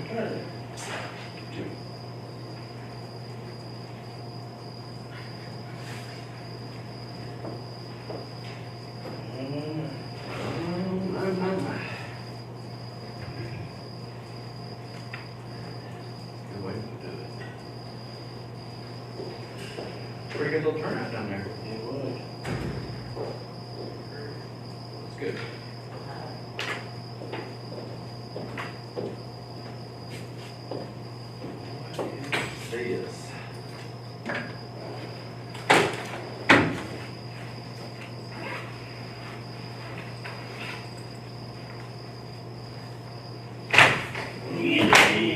Mr. Turner. Good way to do it. Pretty good little turnout down there. It was. It's good. This.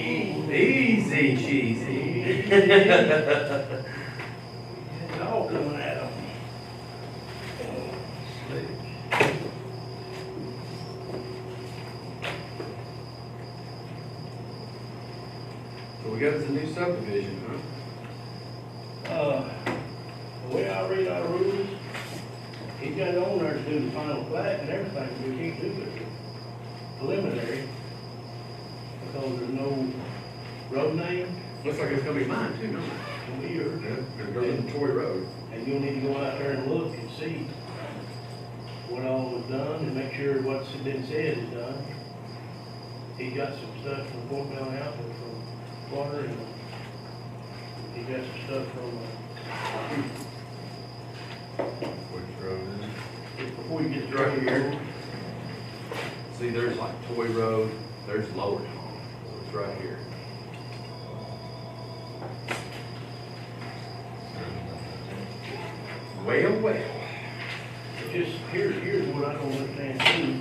Easy cheesy. It's all coming at them. So we got us a new subdivision, huh? The way I read our rules, he's got it on there to do the final plat and everything, but we can't do it preliminary. Because there's no road name, Looks like it's gonna be mine too, don't it? no year. Yeah, it goes to Toy Road. And you'll need to go out there and look and see what all was done and make sure what's been said is done. He got some stuff from Fort Valley House and from Water, and he got some stuff from, Which road is it? before you get to Right Road here. See, there's like Toy Road, there's Lower Town, so it's right here. Well, well. Just, here's what I don't understand too.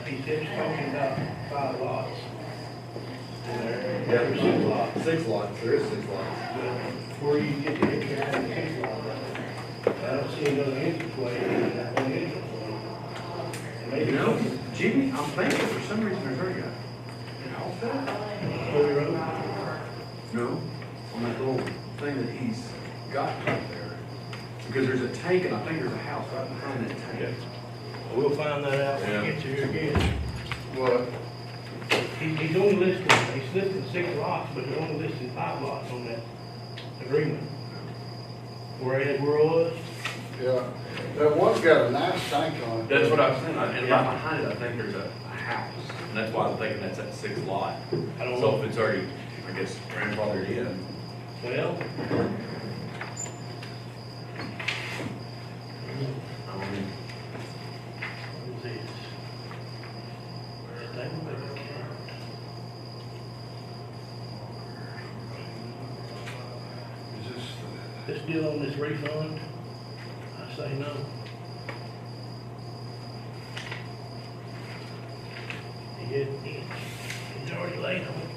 He said he's talking about 5 lots. In there. There's 6 lots. 6 lots, there is 6 lots. Where you get the entrance and the 6 lot. I don't see another entranceway in that one entranceway. And maybe You know, Jimmy, I'm thinking for some reason there's already an outfit. Toy Road. No, on that little thing that he's got right there. Because there's a tank and I think there's a house right behind that tank. We'll find that out when he Yeah. gets here again. What? He's only listing 6 lots, but he's only listing 5 lots on that agreement. Where Ed was, Yeah, that one's got a nice tank on it. That's what I was saying, and right behind it, I think there's a house, and that's why I'm thinking that's that 6th lot. I don't So know. if it's already, I guess, grandfathered in. Well, I mean, what is this? Statement of account. Is this This deal on this refund, I say no. He's already late on it.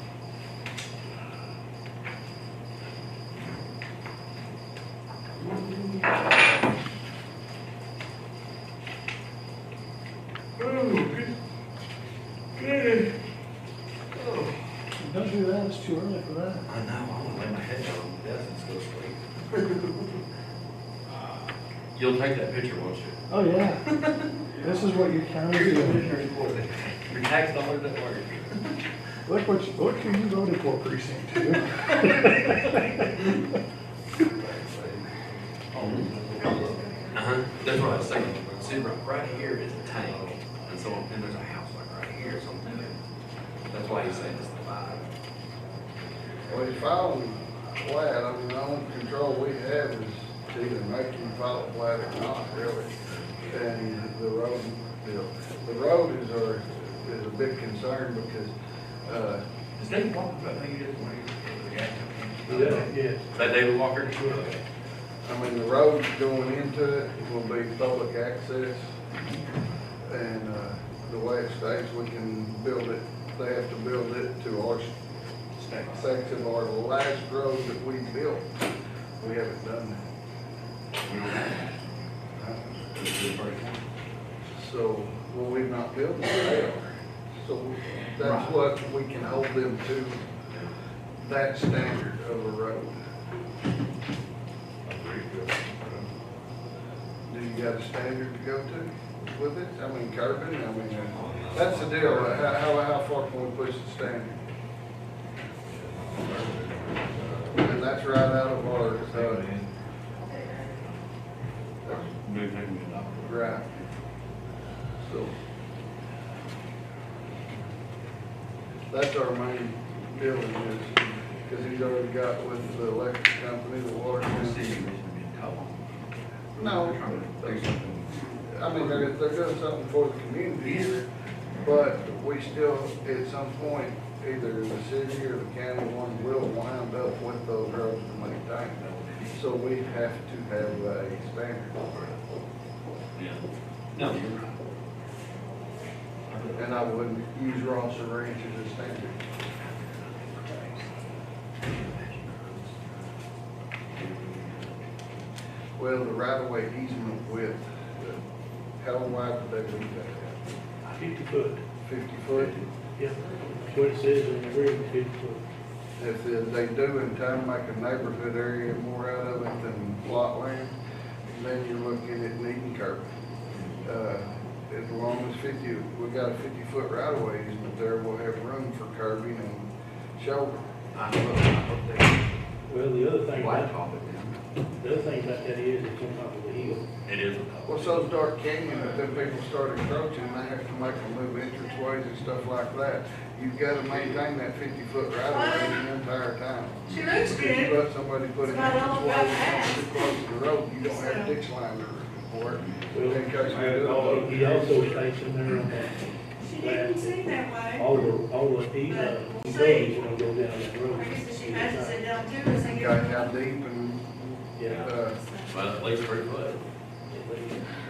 Don't do that, it's too early for that. I know, I wanna lay my head down on the desk and go sleep. You'll take that picture, won't you? Oh, yeah. This is what your county do. Your tax dollars at work. Look who you voted for precinct two. Uh-huh, that's what I was saying. See, right here is a tank, and so, and there's a house like right here, so I'm thinking, that's why he's saying it's the 5. Well, he's filing flat, I mean, the only control we have is to either make him file a flat or not, really. And the road is a big concern because, Is David Walker, that thing you did when he was the gas company? Yeah. That David Walker? Okay. I mean, the road going into it will be public access. And, the way it states, we can build it, they have to build it to our section of our last road that we built. We haven't done that. We don't have that. This is the first one. So, well, we've not built it, they are. So that's Right. what we can hold them to, that standard of a road. Do you got a standard to go to with it? I mean, curbing, That's the deal, how far can we push the standard? And that's right out of our, right. So, that's our main deal is, because he's already got with the electric company, the water company. No, I mean, they're doing something for the community here, but we still, at some point, either the city or the county one will wind up with those roads to maintain. So we have to have a standard. Yeah. No, you're right. And I wouldn't use Ross and Ranch as a standard. Well, the right-of-way easement width, how wide did they leave that 50 foot. at? 50 foot? Yeah, that's what it says in the agreement, 50 foot. If they do in time make a neighborhood area more out of it than lot land, then you're looking at needing curb. As long as 50, we got a 50-foot right-of-way easement there, we'll have room for curbing and shoulder. I hope they Well, the other thing white about, top it then. the other thing about that is it's on top of the hill. It is a top. Well, so's Dark Canyon, but then people start encroaching, they have to make them move entranceways and stuff like that. You've gotta maintain that 50-foot right-of-way the entire time. She looks If you good. let somebody put an It's not all entranceway about too close to the road, you don't have ditch liner for it. Well, In case we do it. He also states in there on that, She didn't seem that way. all the utilities are gonna go down that road. I guess if she has it sit down too, I think. Okay, how deep and, Yeah. Well, at least 3 foot.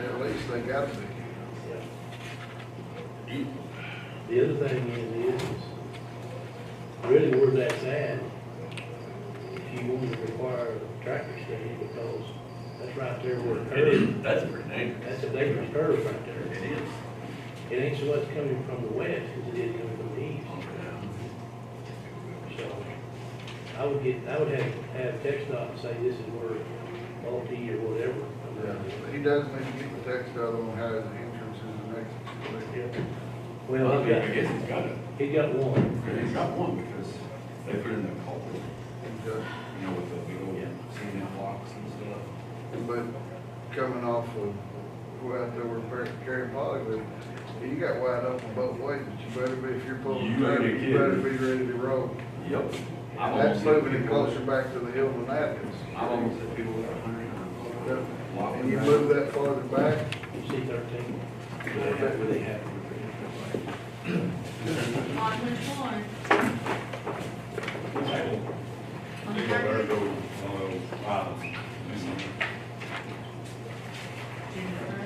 at least they gotta be. Yeah. The other thing is really where that's at, if you want to require a tractor stand, because that's right there where the It is, curve, that's pretty dangerous. that's a dangerous curve right there. It is. It ain't so much coming from the west as it is coming from the east. So I would have text dot and say this is where multi or whatever. He does need to get the text out on how his entrances and exits. Yeah. Well, Well, I guess he's got it. he got one. He's got one because they put in the culvert, Okay. you know, with the big old cement blocks and stuff. But coming off of, out there where Carrie Polly lived, you got wide open both ways, but you better be, if you're pulling, You better you get better it. be ready to roll. Yep. And that's moving it closer back to the hill than that is. I've almost had people that are 100. And you move that farther back, C-13. Where they have. On which one? On They got there, 30? go, one of those islands.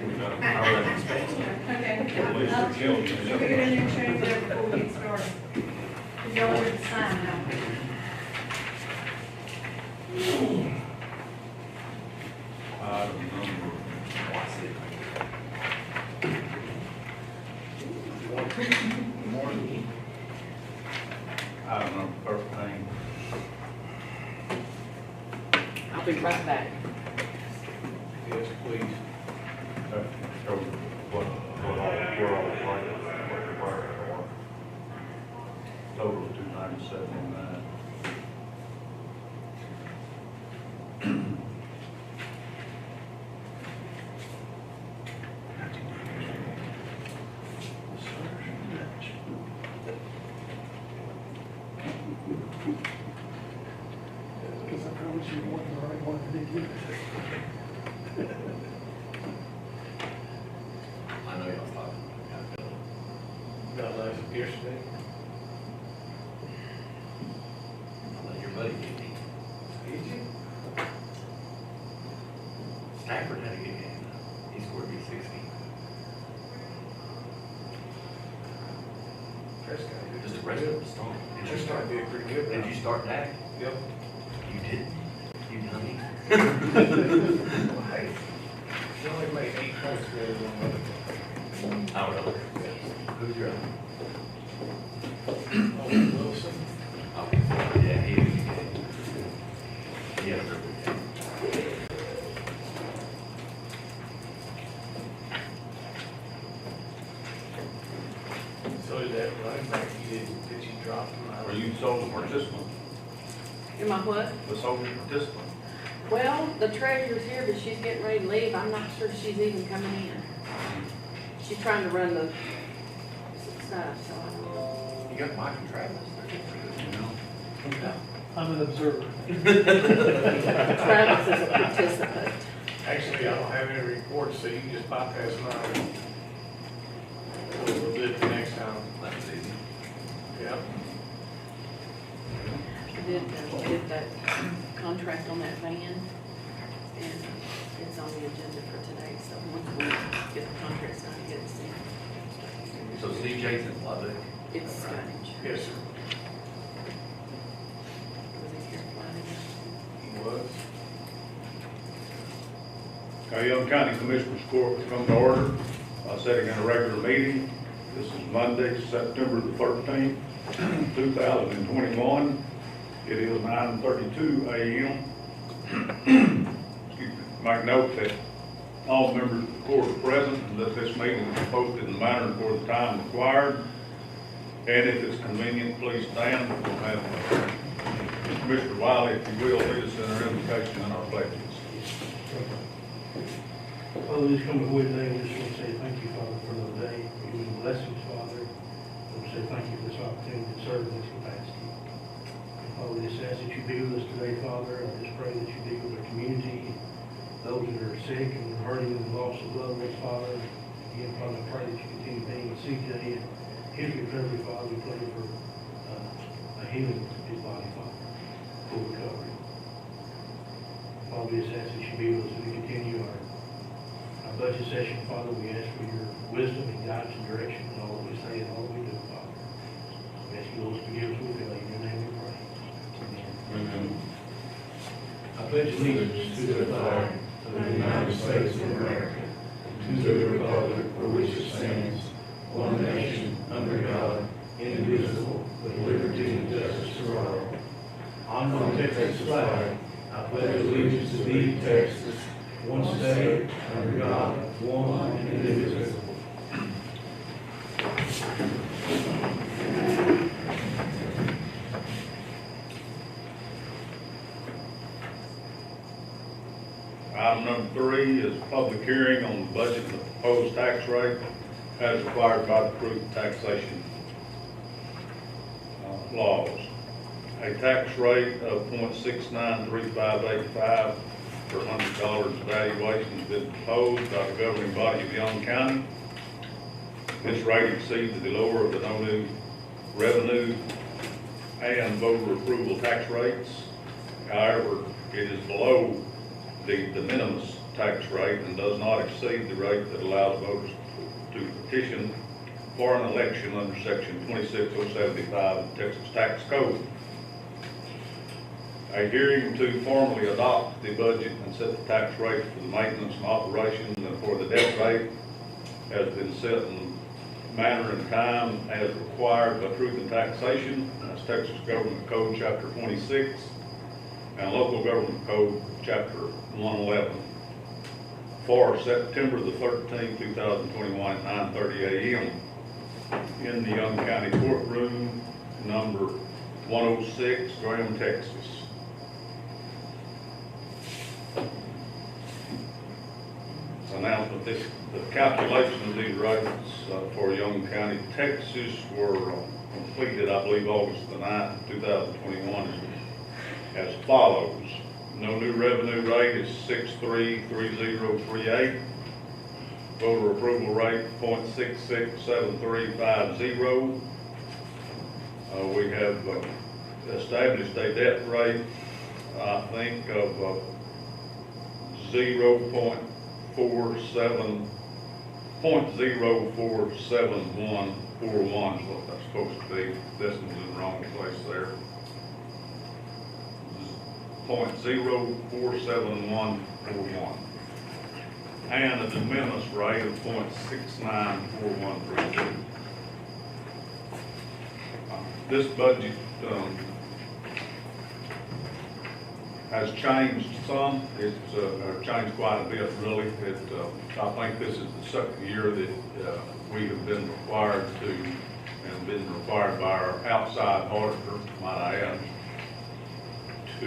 We got them already inspected. Okay. At least I'll- it's guilty. You get in there and change that before we get started. You know where to sign now. Item number, morning, item number 13. I'll be right back. Yes, please. That shows what all the projects, what the work are. Total of 297.9. Because I promise you, one, the right one, I didn't get it. I know y'all talking about that. Got last yesterday. I'll let your buddy get me. Did you? Stafford had a good game though. He scored me 60. Prescott. Just the rest of the storm. Prescott did pretty good. Did you start that? Yep. You did? You dummy. Hey, he only made 8 points better than one other. I don't know. Who's your other? Owen Wilson. Oh, yeah, he was good. He had a really good game. Are you sole participant? Am I what? The sole participant? Well, the treasurer's here, but she's getting ready to leave. I'm not sure she's even coming in. She's trying to run the stuff, so I don't know. You got Mike and Travis. I'm an observer. Travis is a participant. Actually, I don't have any reports, so you can just bypass mine. We'll do it the next time. That's easy. Yeah. I did get that contract on that van, and it's on the agenda for today, so once we get the contract signed, get it sent. So CJ's in Lubbock. It's Stonehenge. Yes, sir. Was he here Friday? He was. Young County Commissioners Court will come to order, setting in a regular meeting. This is Monday, September the 13th, 2021. It is 9:32 a.m. Excuse me. Make note that all members of the court are present and that this meeting is posted in the manner for the time required. And if it's convenient, please stand. We'll have Mr. Wiley, if you will, lead us in our invocation and our pledges. Father, we just come before you today, we just want to say thank you, Father, for another day, for your blessings, Father. We want to say thank you for this opportunity to serve in this capacity. And Father, we just ask that you be with us today, Father. I just pray that you be with our community, those that are sick and hurting and lost of loved ones, Father. Again, Father, I pray that you continue being with CJ and his recovery, Father. We pray for a healing of his body, Father, full recovery. Father, we just ask that you be with us as we continue our budget session, Father. We ask for your wisdom and guidance and direction in all that we say and all that we do, Father. We ask you, Lord, to forgive us, we feel like in your name we pray. Amen. I pledge allegiance to the flag of the United States of America, to the republic for which it stands, one nation, under God, indivisible, with liberty and justice for all. On the Texas flag, I pledge allegiance to thee, Texas, one state, under God, one and indivisible. Item number 3 is public hearing on the budget and the proposed tax rate as required by the Truth in Taxation laws. A tax rate of .693585 per $100 valuation has been proposed by the governing body of Young County. This rate exceeds the lower of the no new revenue and voter approval tax rates. However, it is below the de minimis tax rate and does not exceed the rate that allows voters to petition for an election under section 26075 of the Texas Tax Code. A hearing to formally adopt the budget and set the tax rate for the maintenance and operations and for the debt rate has been set in manner and time as required by Truth in Taxation. That's Texas Government Code Chapter 26 and Local Government Code Chapter 111 for September the 13th, 2021 at 9:30 a.m. in the Young County Courtroom, number 106, Graham, Texas. Announcement: the calculation of these rates for Young County, Texas were completed, I believe, August the 9th, 2021 as follows. No new revenue rate is 633038. Voter approval rate .667350. We have established a debt rate, I think, of 0.047141. Is what that's supposed to be. Decimal's in the wrong place there. 0.047141. And a de minimis rate of .694132. This budget has changed some. It's changed quite a bit, really. I think this is the second year that we have been required to and been required by our outside auditor, might I add, to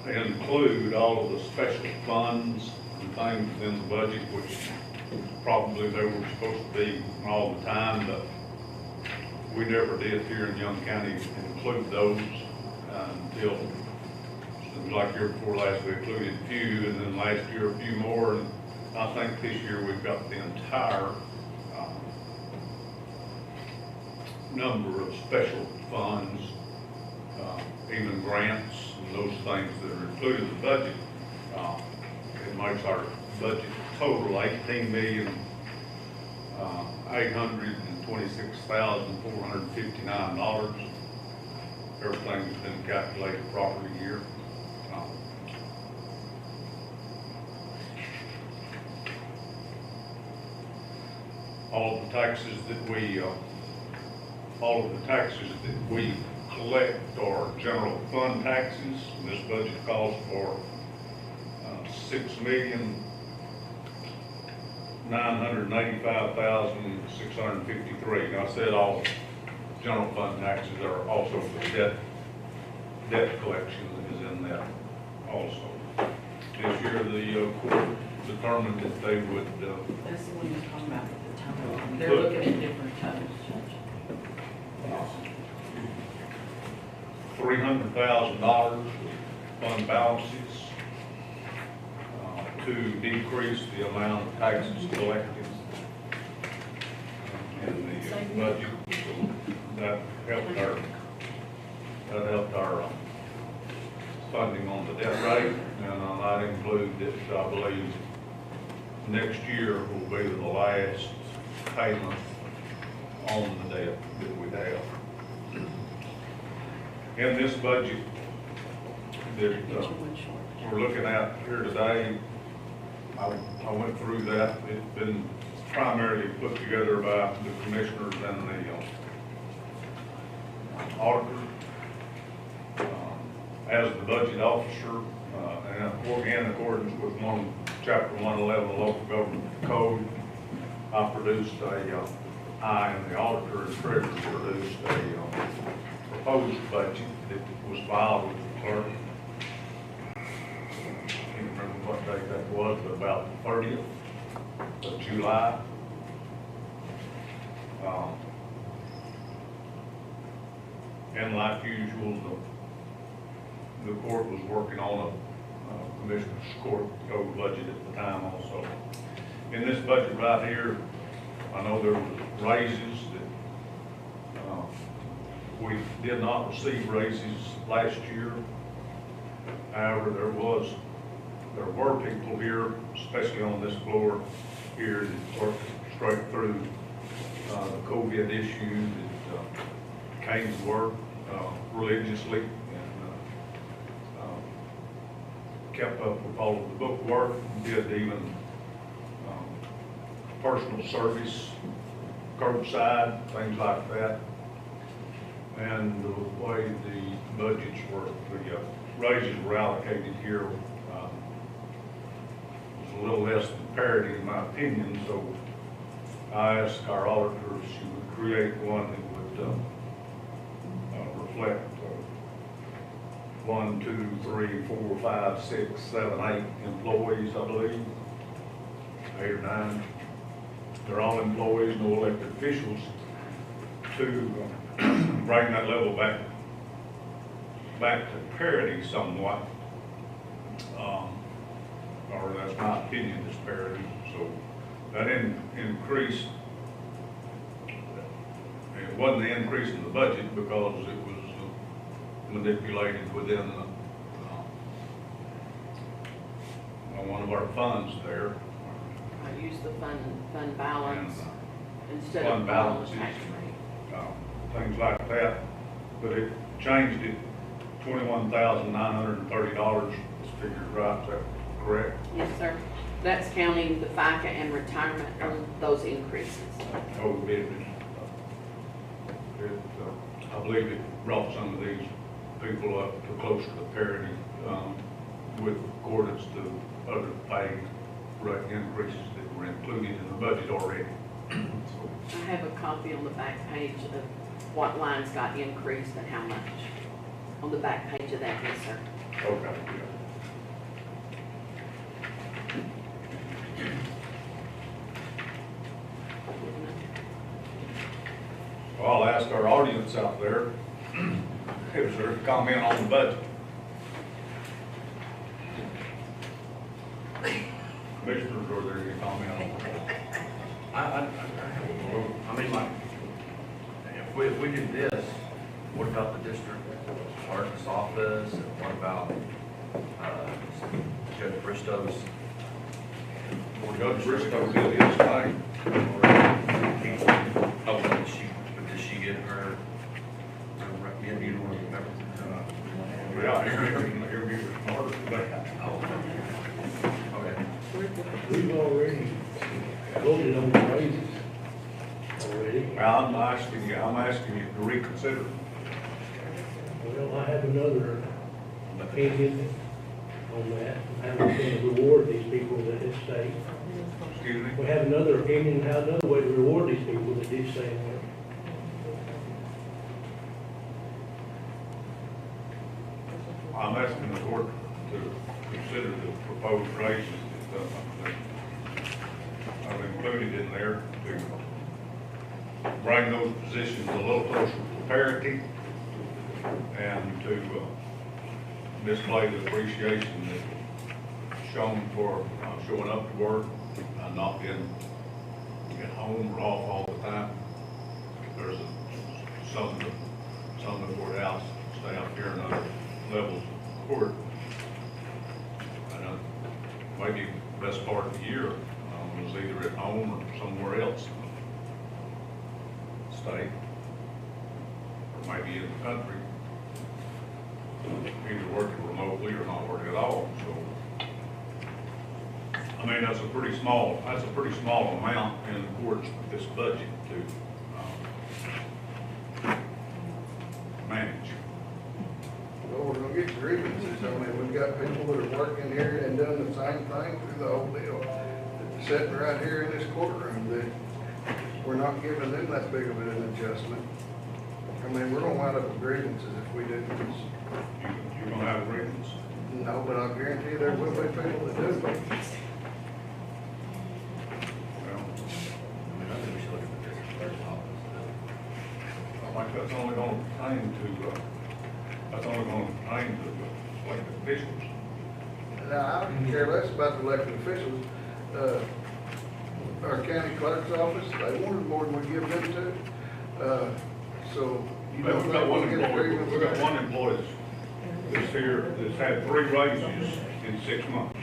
include all of the special funds and things in the budget, which probably they were supposed to be all the time, but we never did here in Young County include those until, seems like year before last we included a few, and then last year a few more, and I think this year we've got the entire number of special funds, even grants and those things that are included in the budget. It makes our budget total $18,826,459. Everything's been calculated properly here. All of the taxes that we collect are general fund taxes. This budget calls for $6,985,653. Now, I said all general fund taxes are also the debt collection that is in that also. This year, the court determined that they would, That's the one you're talking about with the tunnel. They're looking at different tunnels, Judge. $300,000 fund balances to decrease the amount of taxes collected in the budget. So that helped our funding on the debt rate, and that include that I believe next year will be the last payment on the debt that we have. In this budget that we're looking at here today, I went through that. It's been primarily put together by the commissioners and the auditor. As the budget officer, and in accordance with Chapter 111 of the Local Government Code, I produced I and the auditor and treasurer produced a proposed budget that was filed with the clerk. I can't remember what date that was, but about the 30th of July. And like usual, the court was working on a commissioner's court code budget at the time also. In this budget right here, I know there was raises that we did not receive raises last year. However, there were people here, especially on this floor here, that worked straight through the COVID issue that came to work religiously and kept up with all of the book work, did even personal service, curbside, things like that. And the way the budgets were, the raises were allocated here was a little less than parity in my opinion, so I asked our auditor if she would create one that would reflect 1, 2, 3, 4, 5, 6, 7, 8 employees, I believe, 8 or 9. They're all employees, no elected officials, to bring that level back to parity somewhat. Or that's my opinion, is parity. So that increase, it wasn't the increase in the budget because it was manipulated within one of our funds there. I use the fund balance instead of Fund the balances, tax rate. things like that. But it changed it, $21,930 is figured right, is that correct? Yes, sir. That's counting the FICA and retirement on those increases. Oh, I believe it brought some of these people up to close to the parity with accordance to other pay rate increases that were included in the budget already. I have a copy on the back page of what lines got increased and how much. On the back page of that, yes, sir. Okay, well, I'll ask our audience out there, is there a comment on the budget? Commissioners, are there any comment on the budget? I mean, like, if we do this, what about the district clerk's office, and what about, Judge Bristow's? Judge Briscoe did his thing. Oh, did she get her, you don't want to remember? Yeah, he'll be smarter than that. Okay. We've already voted on the raises already. Well, I'm asking you to reconsider. Well, I have another opinion on that, how we're going to reward these people that did stay. Excuse me? We have another opinion, how another way to reward these people that did stay and work. I'm asking the court to consider the proposed raises that I've included in there to bring those positions a little closer to parity and to display the appreciation that's shown for showing up to work and not being at home or off all the time. There's some of the courthouse staff here and other levels of court. And maybe the best part of the year was either at home or somewhere else in the state, or maybe in the country, either working remotely or not working at all. So, I mean, that's a pretty small amount in the court's this budget to manage. Well, we're gonna get grievances. I mean, we've got people that are working here and doing the same thing through the whole deal. Sitting right here in this courtroom, that we're not giving them that big of an adjustment. I mean, we're gonna wind up with grievances if we do this. You're gonna have agreements. No, but I guarantee you there will be people that do. Well, I mean, I think we should look at the district clerk's office. I think that's only gonna pertain to, elected officials. Now, I don't care less about the elected officials. Our county clerk's office, they wanted more than we give them to. So you But don't we've got think one we'll get employee, agreements? we've got one employee that's here, that's had 3 raises in 6 months.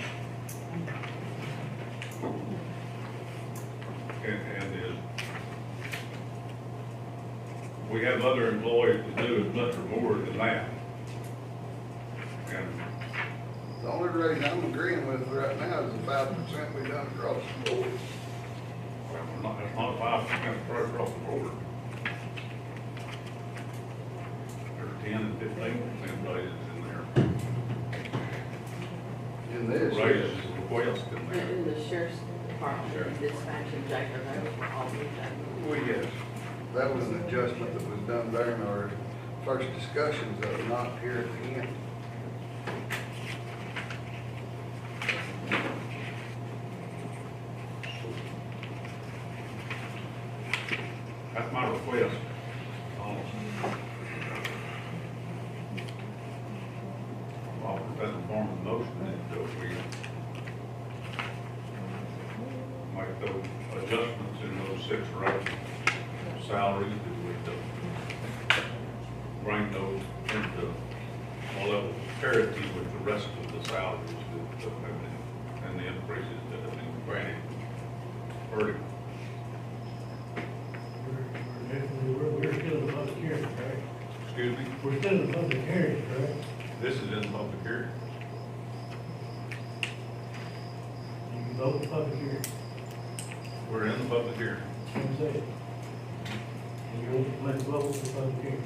And is, we have other employees that do as much or more than that. And The only raise I'm agreeing with right now is the 5% we done across the board. that's not a 5% spread across the board. There's 10 and 15% raises in there. In this, Raises request in there. In the sheriff's department, dispatch and jail, those were all moved up. well, yes, that was an adjustment that was done during our first discussions, that was not here at the end. That's my request. I'll put that in the form of a motion that we make those adjustments in those 6 or 8 salaries that we bring those into a level of parity with the rest of the salaries that have been, and the increases that have been granted. Verdict. We're still in the public hearing, correct? Excuse me? We're still in the public hearing, correct? This is in the public hearing. You can vote in the public hearing, We're in the public hearing. I'm saying. And you want to make a vote for the public hearing.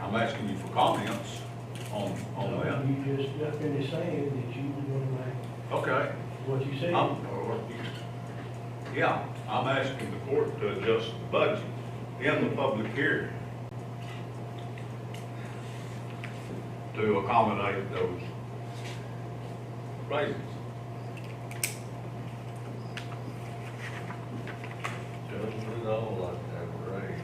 I'm asking you for comments on that. You just got finished saying that you were going to make. Okay. what you said. Yeah, I'm asking the court to adjust the budget in the public hearing to accommodate those raises. Judge, we'd all like to have a raise.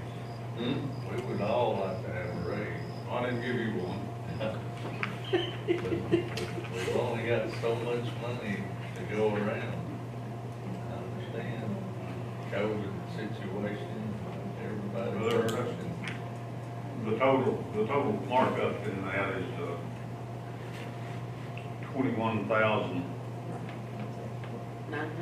We would all like to have a raise. I didn't give you one. We've only got so much money to go around. I understand COVID situation, everybody's rushing. The total markup in that is, 21,000. 900.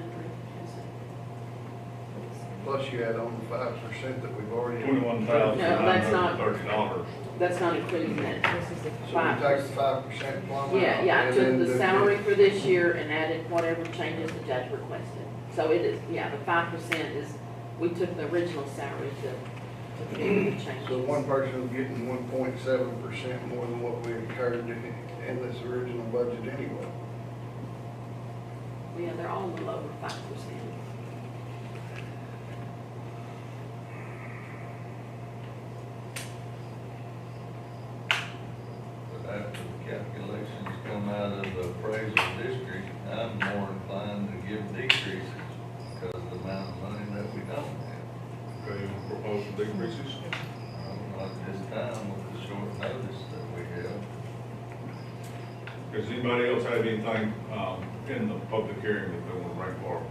Plus you add on the 5% that we've already. $21,930. That's not including that, this is the So we 5%. take the 5% plumb out. Yeah, yeah, I and took then the salary for this year and added whatever changes the judge requested. So it is, yeah, the 5% is, we took the original salary to do the changes. So one person was getting 1.7% more than what we incurred in this original budget anyway. Yeah, they're all a little over 5%. But after the calculations come out of the appraisal district, I'm more inclined to give decreases because of the amount of money that we don't have. Okay, you propose some decreases? Not this time with the short notice that we have. Does anybody else have anything, in the public hearing that they want to bring forward?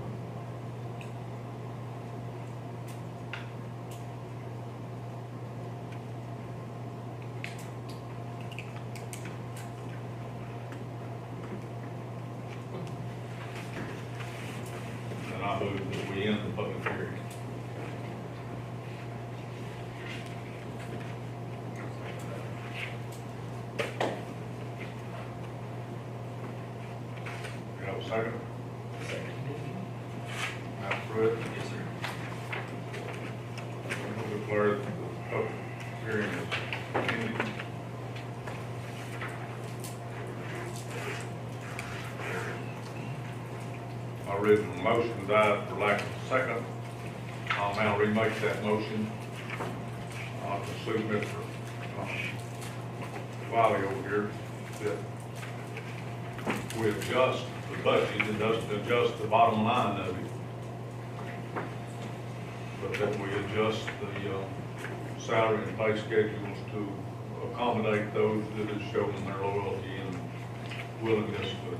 And I move that we end the public hearing. You have a second? Madam Pruitt? Yes, sir. I declare that the public hearing is ended. My original motion died for lack of a second. I'll now remake that motion. I'll pursue Mr. Wiley over here that we adjust the budget, it doesn't adjust the bottom line of it. But that we adjust the salary and pay schedules to accommodate those that have shown their loyalty and willingness to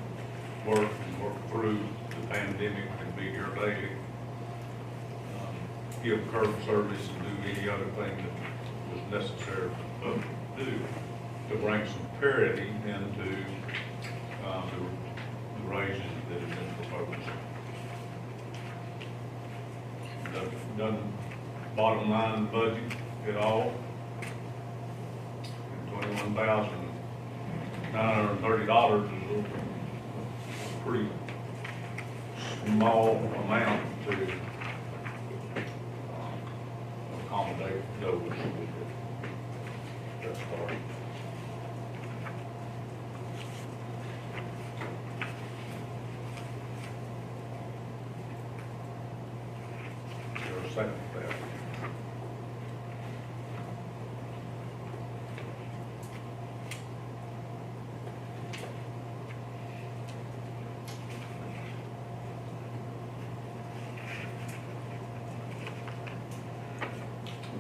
work and work through the pandemic and be here daily. Give curb service and do any other thing that was necessary for us to do to bring some parity into the raises that have been proposed. Doesn't bottom line the budget at all. $21,930 is a pretty small amount to accommodate those. That's hard. Second for that.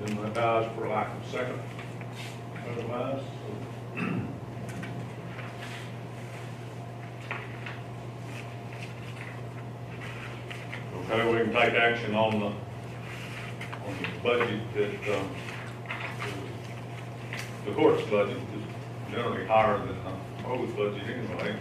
Then that dies for lack of second. Otherwise, okay, we can take action on the budget that, the court's budget is generally higher than the proposed budget anyway.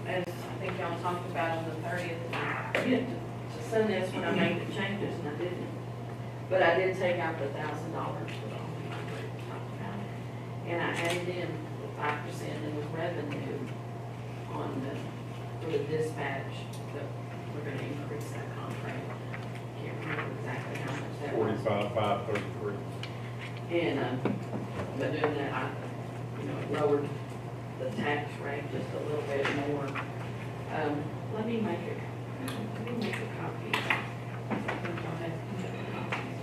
As I think y'all talked about on the 30th, I forget to send this when I made the changes, and I didn't. But I did take out the $1,000 for the only number we talked about. And I added in 5% in the revenue on for the dispatch, that we're gonna increase that contract. Can't remember exactly how much that was. 45, 533. And, by doing that, I, lowered the tax rate just a little bit more. Let me make a copy. I think y'all have copies of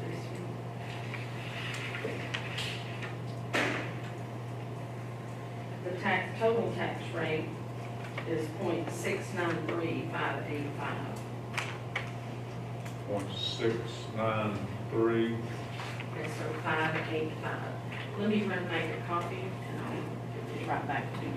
this one. The total tax rate is 0.693585. 0.693. Yes, sir, 585. Let me make a copy and I'll give it right back to you.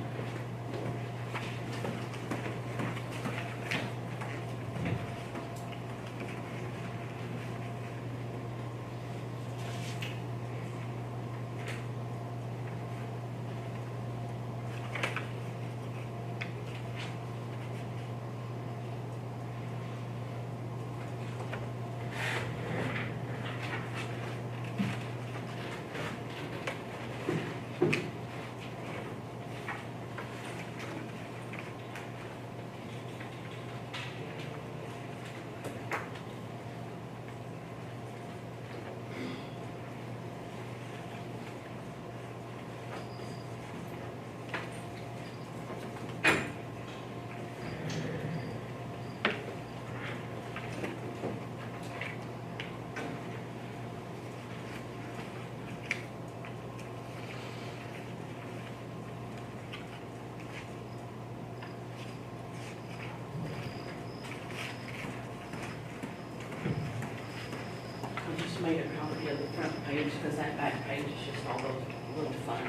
I just made a copy of the front page because that back page is just all those little funds.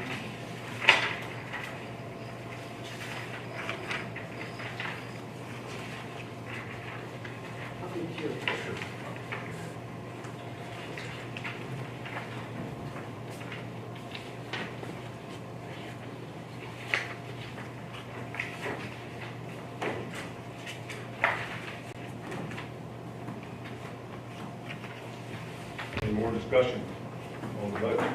I'll give you a picture. Any more discussion on the budget?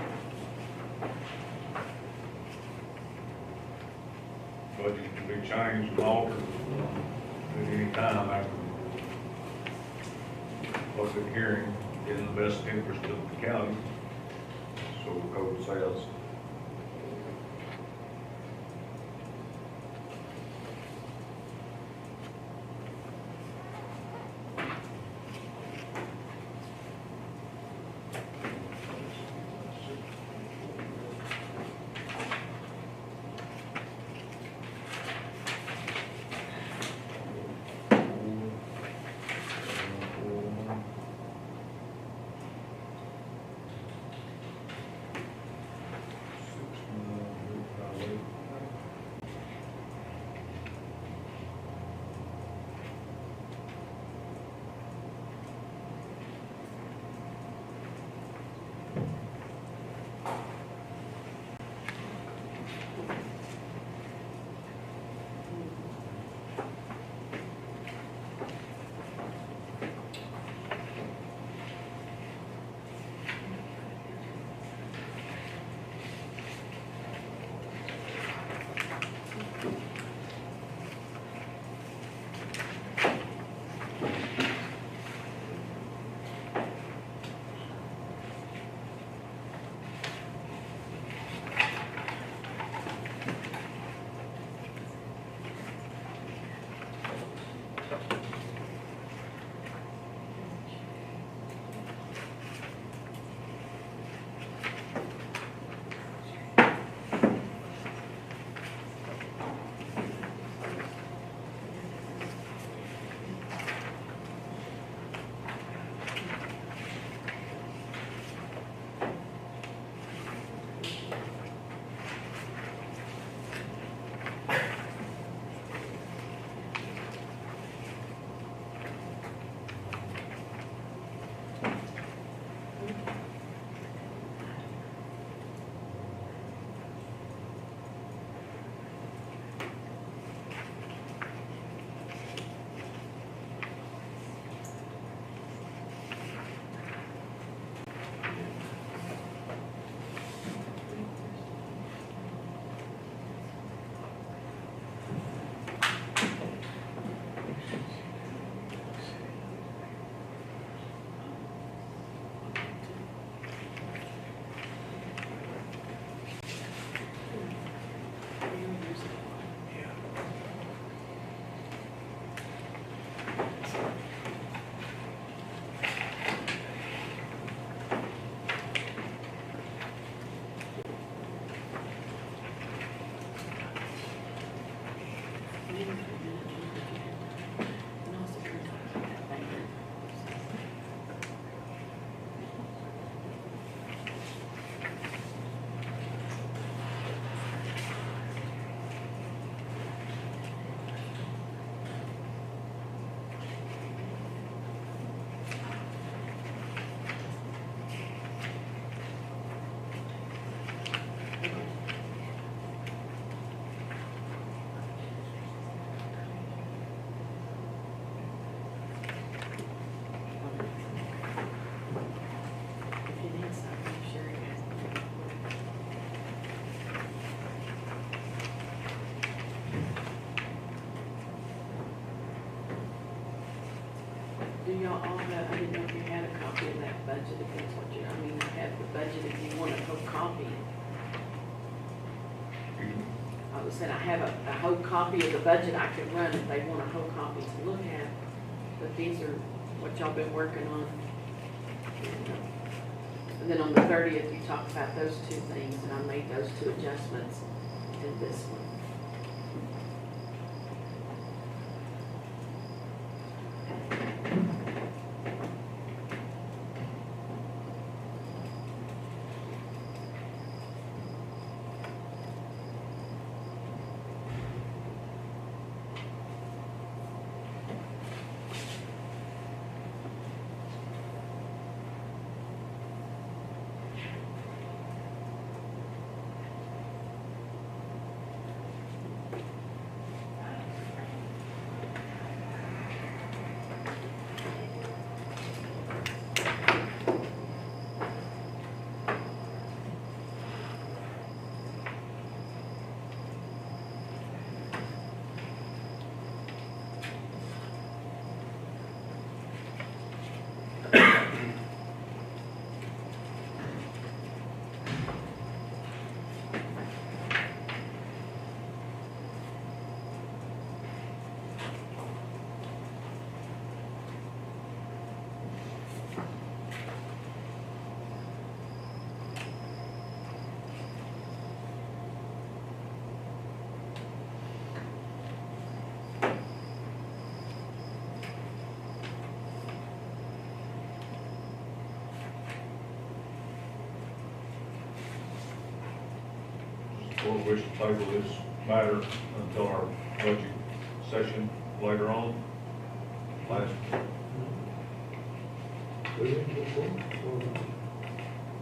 Budget can be changed and altered at any time after public hearing in the best interest of the county. So the code says. y'all all have, I didn't know if you had a copy of that budget, if that's what you, I mean, I have the budget if you want a whole copy. I was saying, I have a whole copy of the budget I could run if they want a whole copy to look at, but these are what y'all been working on. And then on the 30th, you talked about those two things, and I made those two adjustments in this one. Board wish to table this matter until our budget session later on. Last, We're ready to go forward.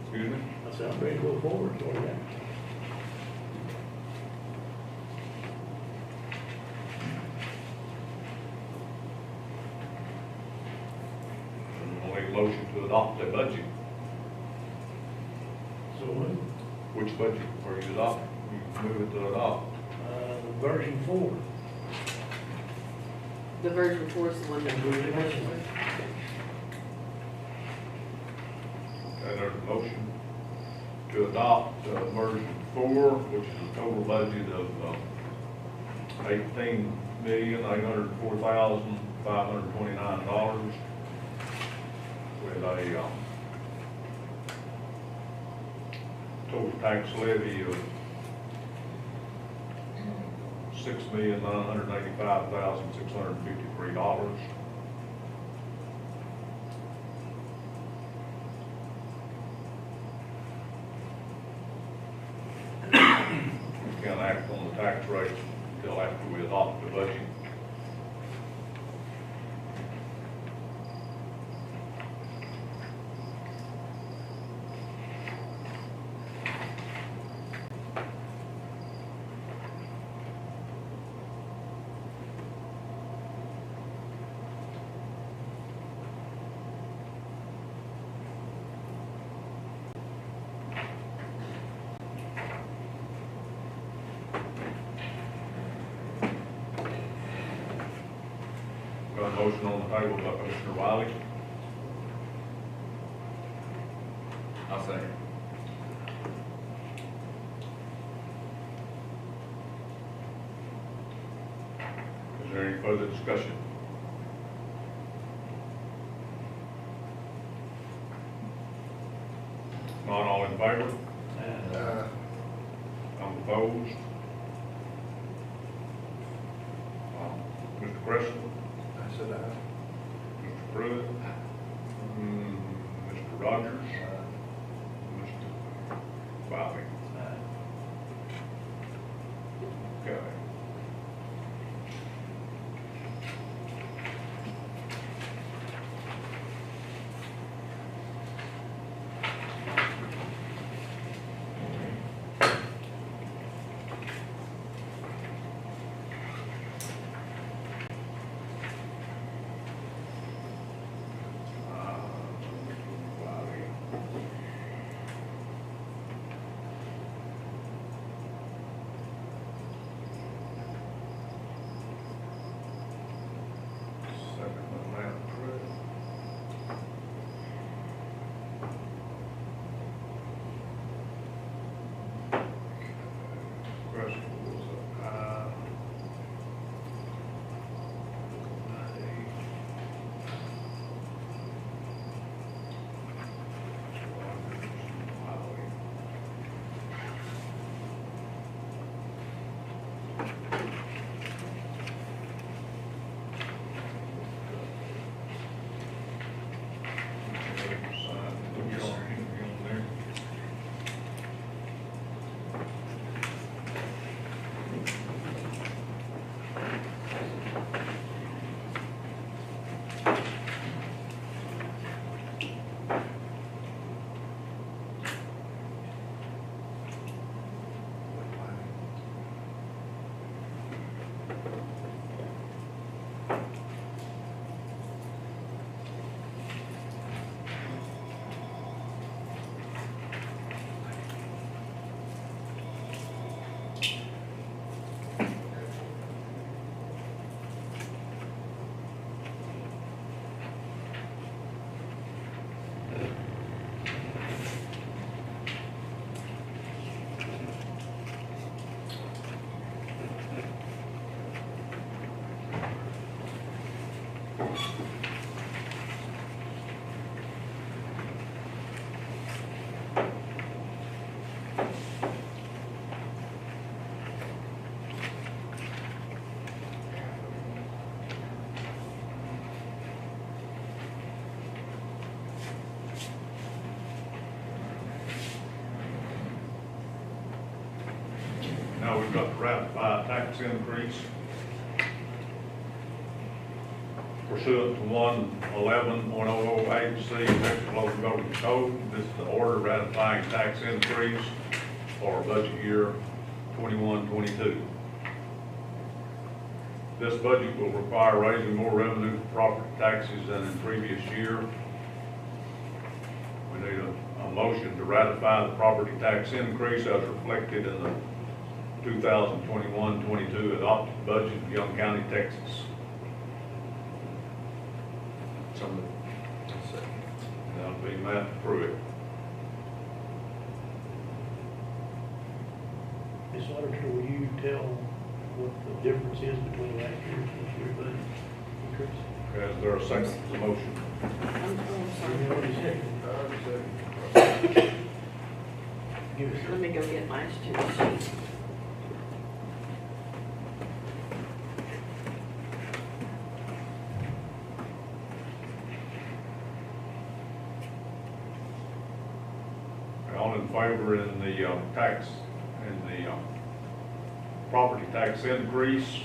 excuse me? I said, I'm ready to go forward, so yeah. I'll make a motion to adopt the budget. So when, Which budget are you adopting? You move it to adopt. version 4. The version 4 is the one that we're working with. Okay, there's a motion to adopt version 4, which is a total budget of $18,804,529 with a total tax levy of $6,985,653. We can't act on the tax rate until after we adopt the budget. Got a motion on the table by Commissioner Wiley. I'll second. Is there any further discussion? Not all in favor? I'm opposed. Mr. Preston? I said aye. Mr. Pruitt? Mr. Rogers? Mr. Wiley? Okay. Wiley. Now we've got to ratify a tax increase pursuant to 111.008C Texas Local Government Code. This is the order ratifying tax increase for budget year 21-22. This budget will require raising more revenue for property taxes than in previous year. We need a motion to ratify the property tax increase as reflected in the 2021-22 adopted budget of Young County, Texas. So moved. That'll be Matt Pruitt. Ms. Auditor, will you tell what the difference is between last year and this year's budget increase? Okay, is there a second to the motion? I'm sorry. You already said it. Give us Let me go get last year's sheet. All in favor in the property tax increase?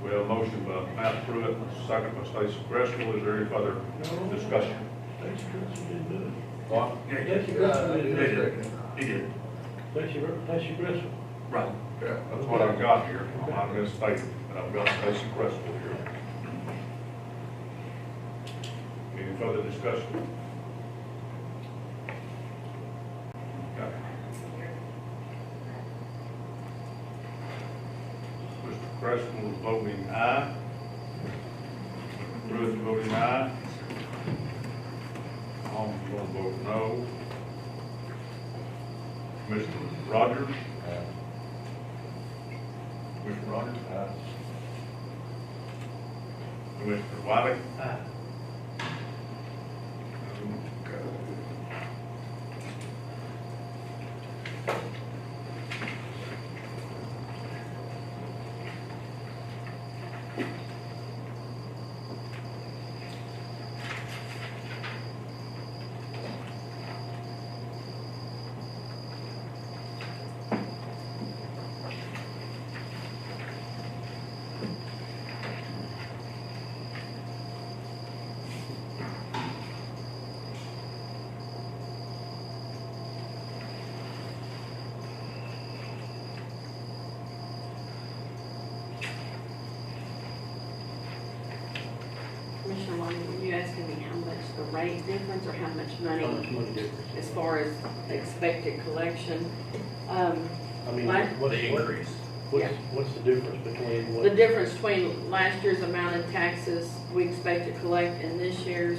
We have a motion by Matt Pruitt, and a second by Stacy Gressel. Is there any further discussion? Stacy Gressel didn't do it. What? Stacy Gressel didn't do it. He did. Stacy Gressel. Right. Yeah, that's what I've got here. I misstated, and I've got Stacy Gressel here. Any further discussion? Okay. Mr. Gressel is voting aye. Pruitt is voting aye. I'm going to vote no. Mr. Rogers? Mr. Rogers? Aye. Commissioner Wiley? Aye. Commissioner Lonnie, were you asking me how much the rate difference or how much How much money money difference? as far as expected collection? I mean, Like- what's, The increase. what's the difference between what? The difference between last year's amount of taxes we expect to collect and this year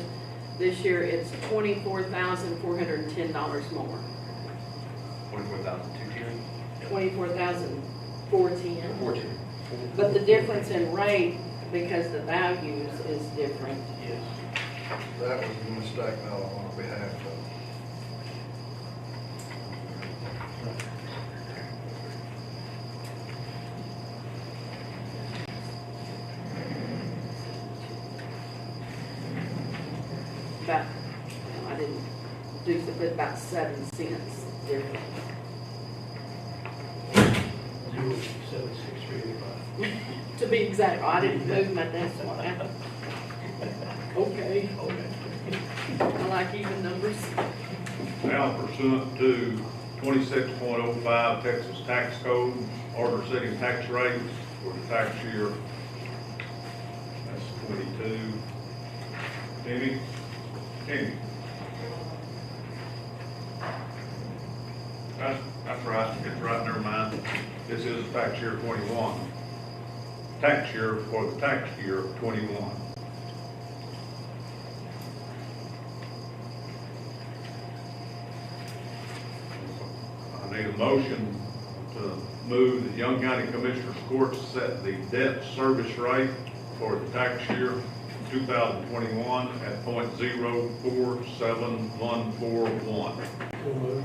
it's $24,410 more. 24,210. $24,410. But the difference in rate, because the values is different. Yes. That was a mistake on our behalf of. About, I didn't do so, but about 7 cents difference. 0.7635. To be exact, I didn't move my decimal. Okay. Okay. I like like even numbers. Now pursuant to 26.05 Texas Tax Code, order setting tax rates for the tax year. That's 22. Kenny? That's right, it's right, never mind. This is tax year 21. Tax year for the tax year 21. I need a motion to move the Young County Commissioners Court to set the debt service rate for the tax year 2021 at .047141. So moved.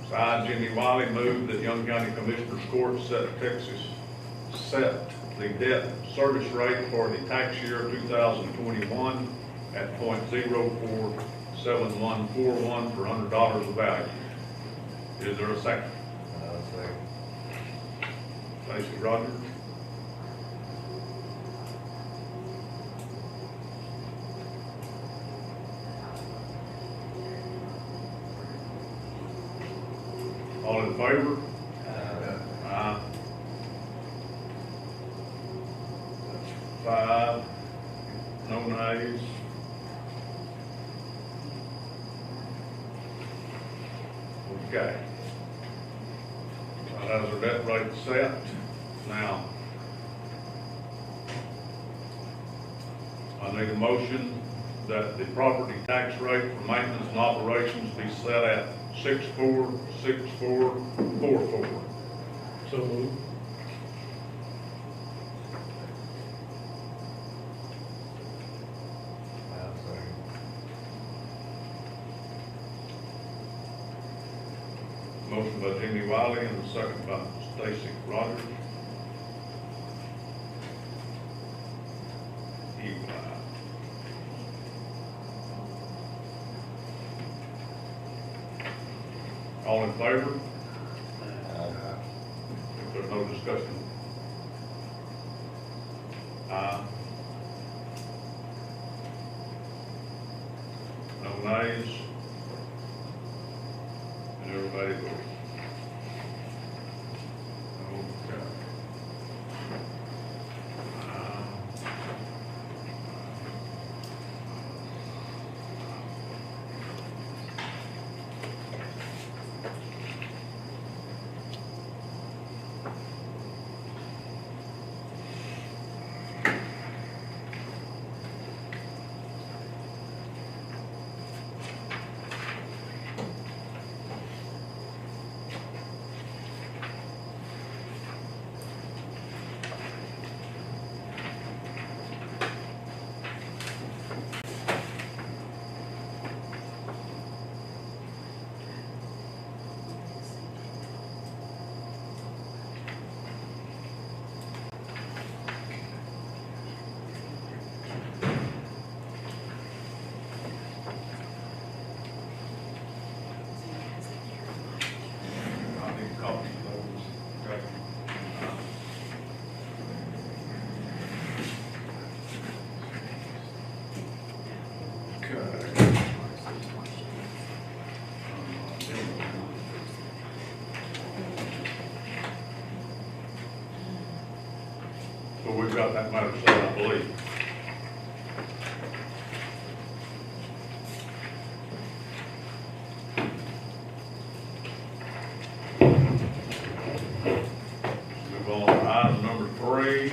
So I, Jimmy Wiley, move that Young County Commissioners Court set the debt service rate for the tax year 2021 at .047141 for $100 of value. Is there a second? Stacy Rogers. All in favor? Aye. 5, no nays. Okay. That has our debt rate set. Now, I need a motion that the property tax rate for maintenance and operations be set at 646444. So moved. Motion by Jimmy Wiley and a second by Stacy Rogers. All in favor? If there's no discussion. Aye. No nays? And everybody votes. Okay. I need a copy of those. Okay. So we've got that matter set, I believe. Move on to item number 3.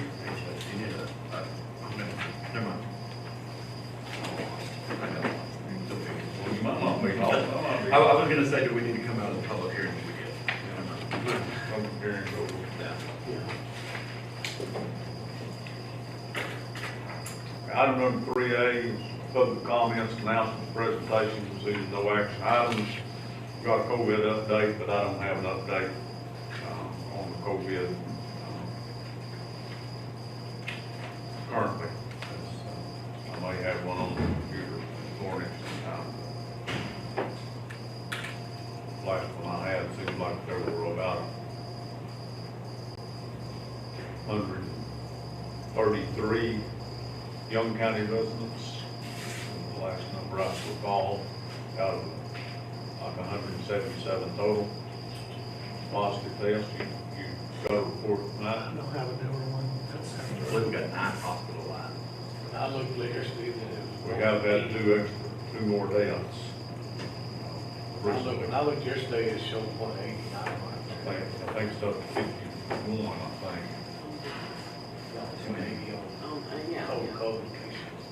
Never mind. Well, you might not be all, I was gonna say, do we need to come out of the public hearing? We did. public hearing's over. Item number 3A is public comments, announcements, presentations, receiving no action items. Got a COVID update, but I don't have an update on the COVID currently. I may have one on the computer this morning sometime. Last one I had seemed like there were about 133 Young County residents. The last number I recall, out of like 177 total positive tests. You got a report I tonight? don't have a newer one. That's We've got 9 hospitalized. I looked yesterday, and We have had two more deaths. Recently. I looked yesterday, it showed 189. I think it's up to 51, I think. Too many on Yeah. COVID cases.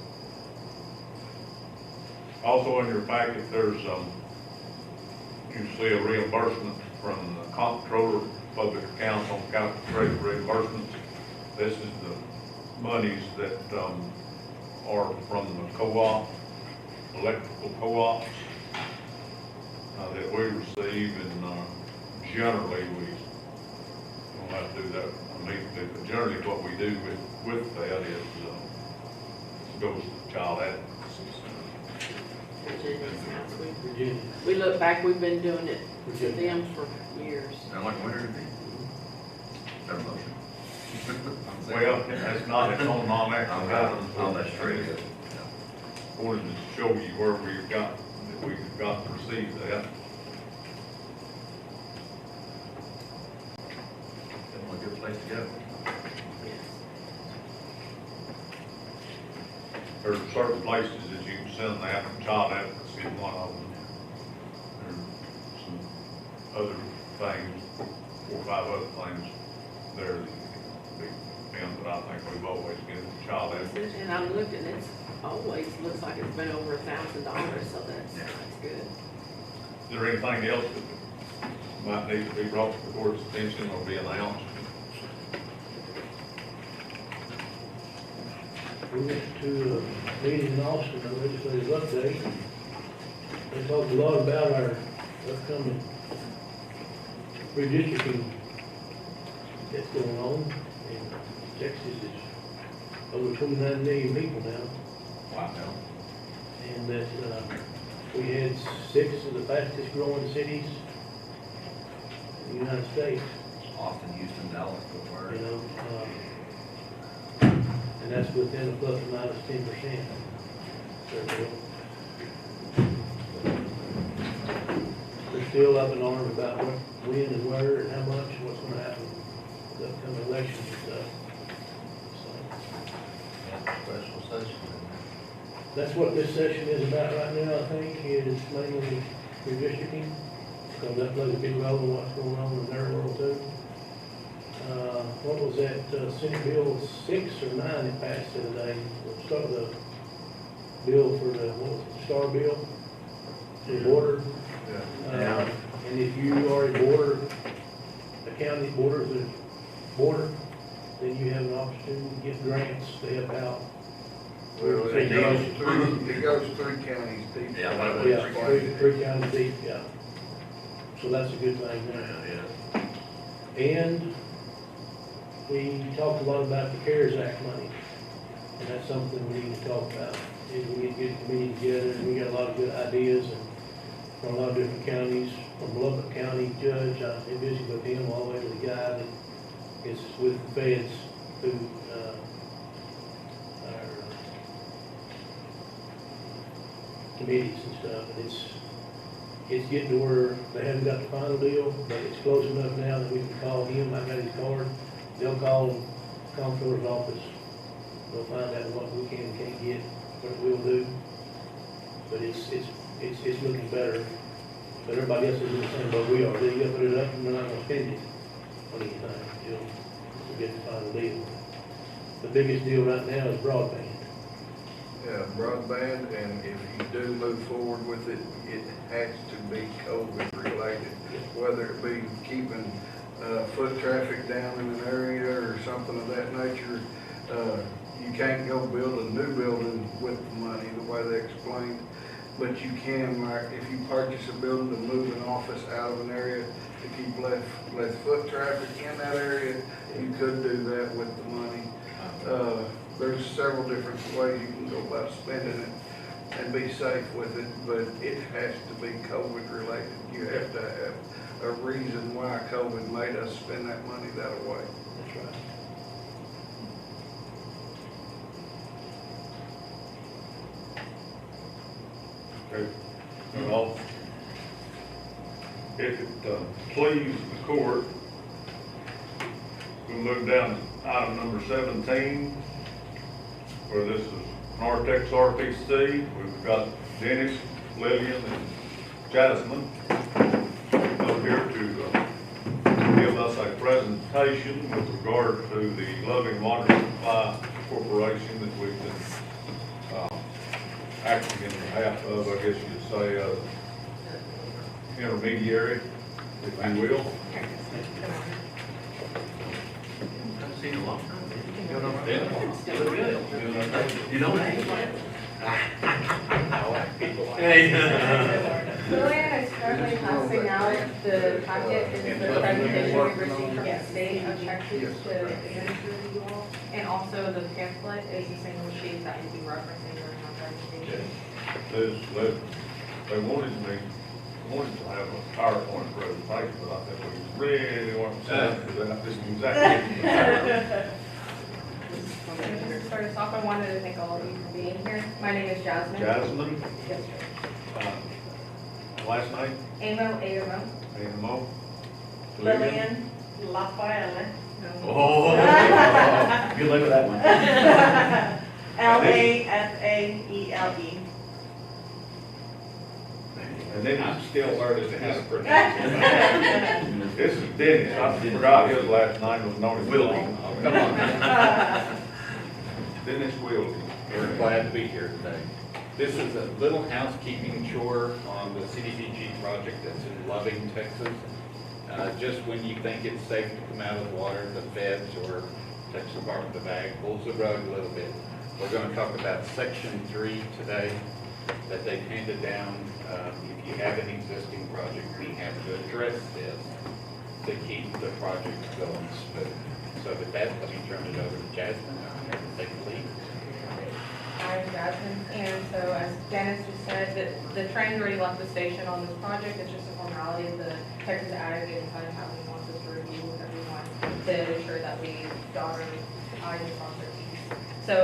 Also in your packet, there's, you see a reimbursement from the Comptroller Public Accounts on county trade reimbursements. This is the monies that, are from the co-op, electrical co-ops, that we receive, and, generally, we don't have to do that immediately, but generally what we do with that is, goes to child advocacy center. Virginia's house. Virginia. We look back, we've been doing it to Virginia. them for years. Sound like a winner to me. Have a motion. Well, that's not, it's on non-action items. Oh, that's true. Wanted to show you where we've got to receive that. Definitely a good place to go. There's certain places that you can send that, child advocacy is one of them. There's some other things, 4 or 5 other things there that you can be in, but I think we've always given child advocacy. And I looked and it's always looks like it's been over $1,000, so that's good. Is there anything else that might need to be brought to the board's attention or be announced? We went to a meeting in Austin, a legislative update. They talked a lot about our upcoming redistricting that's going on. And Texas is over 29 million people now. Wow. And that, we had 6 of the fastest growing cities in the United States, Austin, Houston, Dallas, Fort you Worth. know. And that's within a plus or minus 10%. They're still up in arms about what, when and where and how much and what's gonna happen with the upcoming elections and stuff. So, Special session. that's what this session is about right now, I think, is mainly redistricting, because that plays a big role in what's going on in their world too. What was that, Senate Bill 6 or 9 that passed the other day? The bill for the, what was it, Star Bill? The border. Yeah. And if you are a border, a county borders the border, then you have an opportunity to get grants to help out. Well, it goes through counties deep. Yeah, I know. Yeah, three counties deep, yeah. So that's a good thing there. And we talked a lot about the CARES Act money, and that's something we need to talk about. Is we need to get a committee together, and we got a lot of good ideas, and from a lot of different counties. From Lubbock County Judge, I've been busy with him all the way to the guy that is with the feds who, our committees and stuff, and it's getting to where they haven't got the final deal, but it's close enough now that we can call him. I got his card. They'll call the comptroller's office. They'll find out what we can and can't get, what it will do. But it's looking better. But everybody else is in the same boat we are. They're gonna put it up and they're not gonna spend it on anything, you know, to get the final deal. The biggest deal right now is broadband. Yeah, broadband, and if you do move forward with it, it has to be COVID related, whether it be keeping foot traffic down in an area or something of that nature. You can't go build a new building with the money, the way they explained, but you can, like, if you purchase a building to move an office out of an area to keep less foot traffic in that area, you could do that with the money. There's several different ways you can go about spending it and be safe with it, but it has to be COVID related. You have to have a reason why COVID made us spend that money that way. That's right. Okay, well, if it please the court, we'll move down to item number 17, where this is Nartex RPC. We've got Dennis, Lillian, and Jasmine up here to give us a presentation with regard to the Loving Water Supply Corporation that we've been acting in behalf of, I guess you'd say, intermediary, if you will. I've seen a long time. You know good. You know that? Luann is currently passing out the packet, is the presentation we received from the state of Texas to administer to you all. And also the pamphlet is the single sheet that you'll be referencing during our presentation. They wanted to have a PowerPoint presentation, but I think we really weren't saying that. This is exactly. And just to start us off, I wanted to thank all of you for being here. My name is Jasmine. Jasmine, Yes, sir. last name, Amo, A-M-O. A-M-O. Lillian Lafayette. Oh, good luck with that one. Lafaele. And then I'm still learning how to pronounce it. this is Dennis. I forgot his last name was known as Wilkie. Oh, come on. Dennis Wilkie. We're glad to be here today. This is a little housekeeping chore on the CDBG project that's in Loving, Texas. Just when you think it's safe to come out of the water, the feds or Texas Department of Ag pulls the rug a little bit. We're going to talk about Section 3 today that they've handed down. If you have an existing project, we have to address this to keep the project going smooth. So with that, let me turn it over to Jasmine. I'll have to take the lead. I'm Jasmine, and so as Dennis just said, the train already left the station on this project. It's just a formality of the Texas Ag and Southern Housing wants us to review with everyone to ensure that we dot our I's and cross our T's. So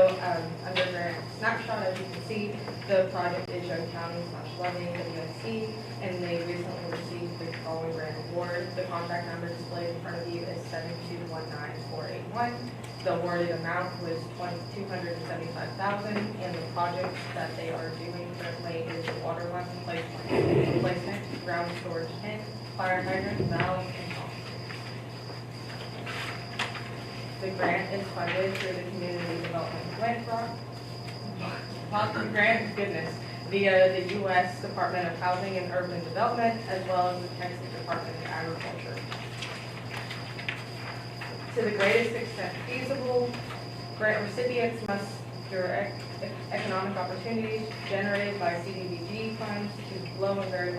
under grant snapshot, as you can see, the project is Young County / Loving WSC, and they recently received the following grant award. The contract number displayed in front of you is 7219481. The awarded amount was $275,000, and the project that they are doing currently is the water line replacement, ground storage tank, fire hydrant, valve, and pump. The grant is funded through the Community Development Grant, goodness, via the U.S. Department of Housing and Urban Development, as well as the Texas Department of Agriculture. To the greatest extent feasible, grant recipients must direct economic opportunities generated by CDBG funds to low and very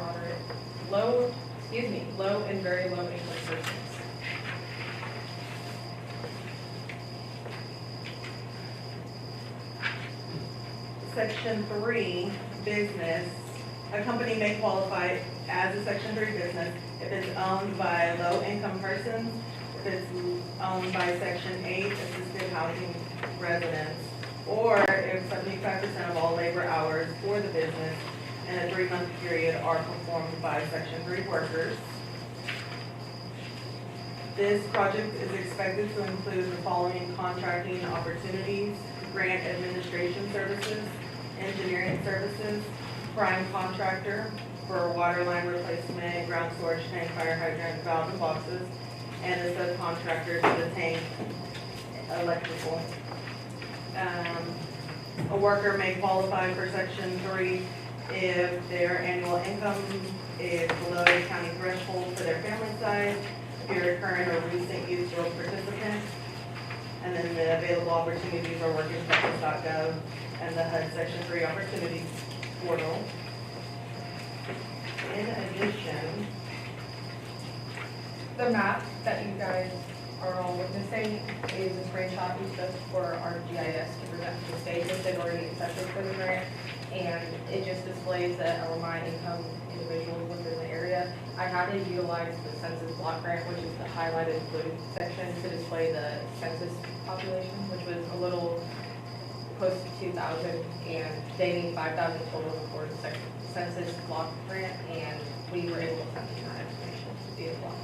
low income persons. Section 3, business. A company may qualify as a Section 3 business if it's owned by low-income persons, if it's owned by Section 8 assisted housing residents, or if 75% of all labor hours for the business in a 3-month period are performed by Section 3 workers. This project is expected to include the following contracting opportunities: grant administration services, engineering services, prime contractor for water line replacement, ground storage tank, fire hydrant, valve and boxes, and a subcontractor to the tank electrical. A worker may qualify for Section 3 if their annual income is below the county threshold for their family size, if you're a current or recent youth world participant, and then the available opportunities are workingtexas.gov and the HUD Section 3 Opportunities portal. In addition, The map that you guys are all witnessing is a screenshot we took for our GIS to present to the state, which they've already accepted for the grant, and it just displays that our high income individuals within the area. I had to utilize the census block grant, which is the highlighted blue section, to display the census population, which was a little close to 2,000, and they need 5,000 total for the census block grant, and we were able to send them that information via block.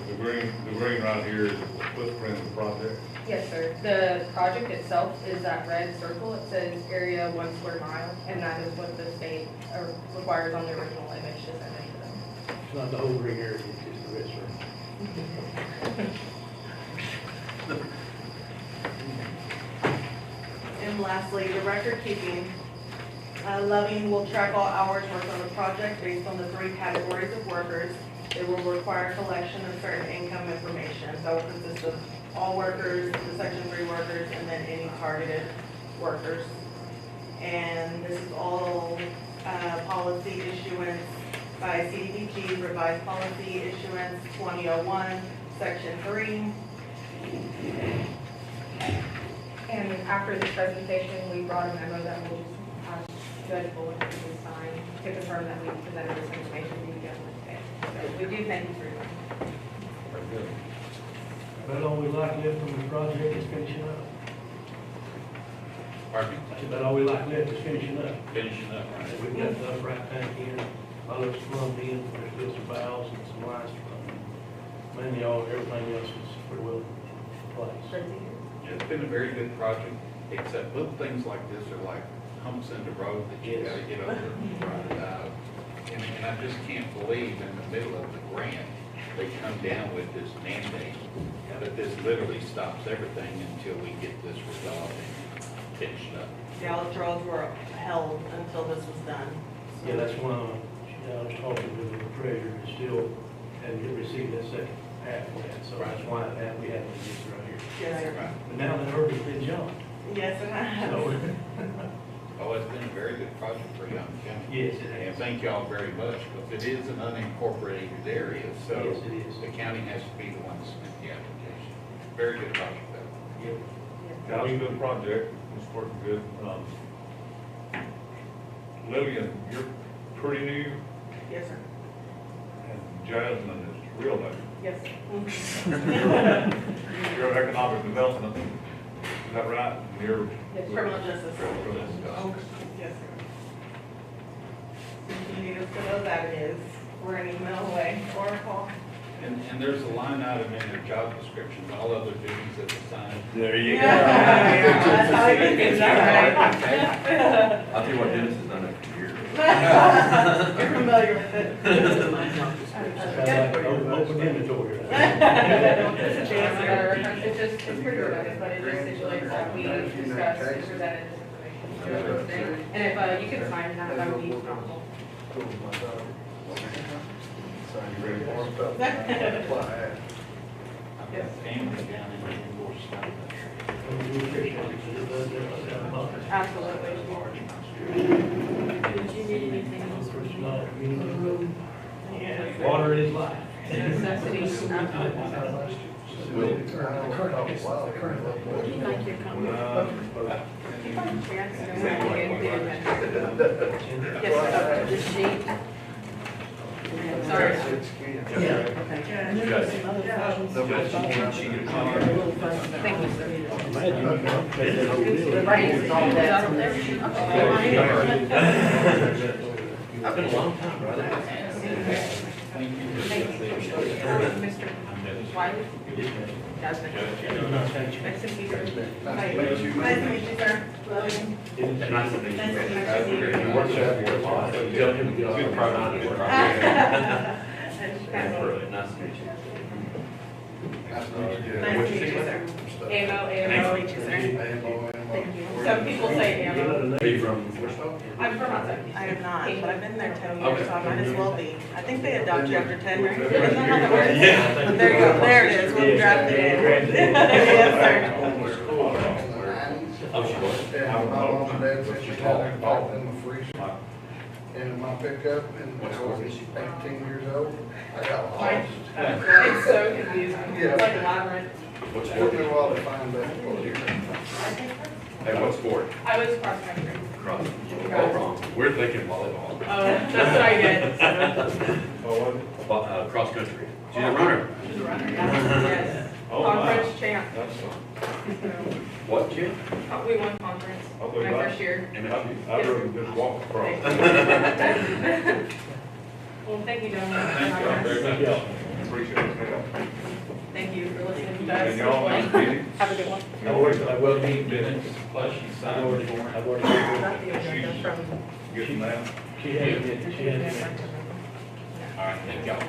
The green right here is the footprint of the project. Yes, sir. The project itself is that red circle. It says area 1 square mile, and that is what the state requires on the original image to send it to them. It's not the whole green area, it's just the red circle. And lastly, the record keeping. Loving will track all hours worked on the project based on the 3 categories of workers. It will require collection of certain income information. That will consist of all workers, the Section 3 workers, and then any targeted workers. And this is all policy issuance by CDBG, revised policy issuance 2001, Section 3. And after this presentation, we brought a memo that will just have Judge Bullock to sign to confirm that we presented this information to you gentlemen today. So we do thank you for your time. Very good. About all we like left from the project is finishing up. Pardon me? That's about all we like left is finishing up. Finishing up, right? We've got the upright tank in, all those plumbed in, there's still some valves and some lines to run. Mainly everything else is pretty well in place. Great to hear. It's been a very good project, except little things like this are like humps in the road that you Yes. gotta get over. And I just can't believe in the middle of the grant, they come down with this mandate that this literally stops everything until we get this resolved and finished up. The Alex roads were held until this was done. Yeah, that's why I was talking to the treasurer, and still hadn't received that second half of that, so that's why we have this right here. Yes, sir. Right. But now the herb has been jumped, Yes, and I have. so, Oh, it's been a very good project for Young County. yes, it And has. thank y'all very much, because it is an unincorporated area, so Yes, it is. the county has to be the one to submit the application. Very good project, though. Yep. Yeah, it's a good project, it's working good. Lillian, you're pretty new, Yes, sir. and Jasmine is real new. Yes, sir. You're economic development, is that right? You're. Criminal justice. Criminal justice. Yes, sir. If you need us to know that it is, we're an email away or a call. And there's a line item in your job description, all other duties as assigned. There you That's how you get that I'll tell you what, Dennis has done it for years. right. You're familiar with it. Open inventory. It's just, it's pretty redundant, but it just stipulates that we discussed and presented this information. And if you could sign that, that would be helpful. You ready for it? Apply. I've got family down in the English town. We appreciate it, 'cause it does that. Absolutely. Did you need anything else? Water is life. Necessities. Do you think you're coming? The sheet? Sorry. Thank you, sir. I've been a long time, brother. Thank you. Mr. Wiley? Jasmine. Nice to meet you. Nice to meet you, sir. Loving. Nice to meet you. Nice to meet you. Good project. Nice Nice to meet you. to meet you, sir. Amo. Nice to meet you, sir. Thank you. Some people say Amo. Are you from? I'm from outside. I am not, but I've been there 10 Okay. years, so I might as well be. I think they adopt you after 10 years. Isn't that how that works? Yeah. There you go, there it is, we'll draft it in. Yes, sir. Oh, she was? And my mom and dad said she had them packed in the freezer in my pickup, and when I was 18 years old, I got lost. It's so confusing. It's like a labyrinth. What's It took me a sport? while to find that. Hey, what sport? I was cross country. Cross. Oh, wrong. We're thinking volleyball. Oh, that's what I did. Cross country. She's a runner. She's a runner, yes. Oh, my. Conference champ. That's What, Jim? We won conference, I'll be my glad. first year. And I'd rather just walk across. Well, thank you, gentlemen. Thank y'all very much. Appreciate it. Thank you for listening to us. And y'all, nice meeting. Have a good one. I will be Minutes, plus you sign the form. I've already, Got the agenda from. getting that. she had, All right, thank y'all.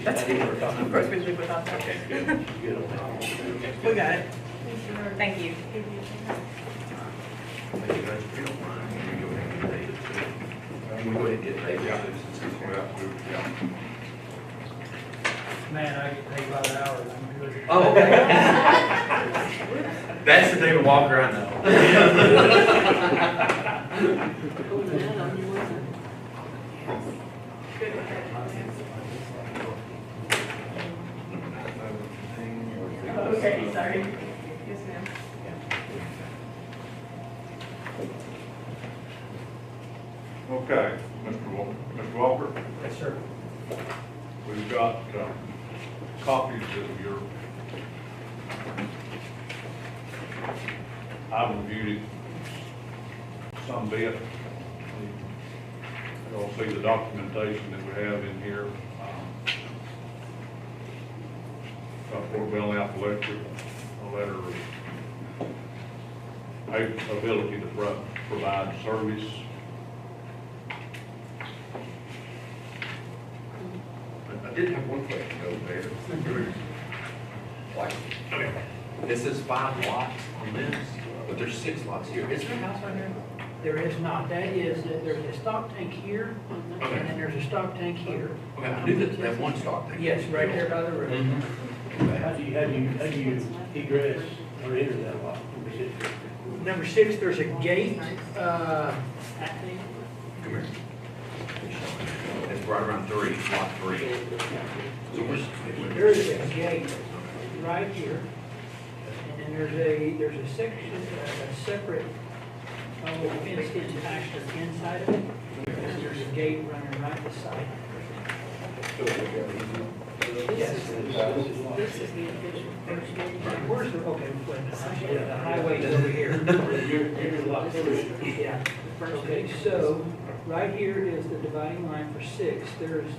That's good. Of course, we leave without that. Okay, good. We got it. Thank you. Thank you guys, if you don't mind, we can go ahead and get David too. We go ahead and get David Yeah. too, since he's here. Yeah. Man, I get paid by the hour, I'm good. Oh, okay. That's the David Walker I know. Pulling that on you, wasn't it? Okay, sorry. Yes, ma'am. Okay, Mr. Walker, Yes, sir. we've got copies of your, I've reviewed it some bit. You'll see the documentation that we have in here. Got Fort Bell Electric, a letter of ability to provide service. I did have one question over there. Like, this is 5 lots on this, but there's 6 lots here. Is there a house right here? There is not. That is, there's a stock tank here, Okay. and then there's a stock tank here. Okay, I knew that, that one stock thing. Yes, right there by the road. Mhm. how do you egress or enter that lot? Number 6, there's a gate, Come here. It's right around 3, lot 3. So where's? there is a gate right here. And then there's a section, a separate, fenced-in pasture inside of it. And there's a gate running right beside it. Yes. This is the official first meeting. Where's the, okay, wait, yeah, the highway's over here. You're lot 3. Yeah, okay, so, right here is the dividing line for 6, there's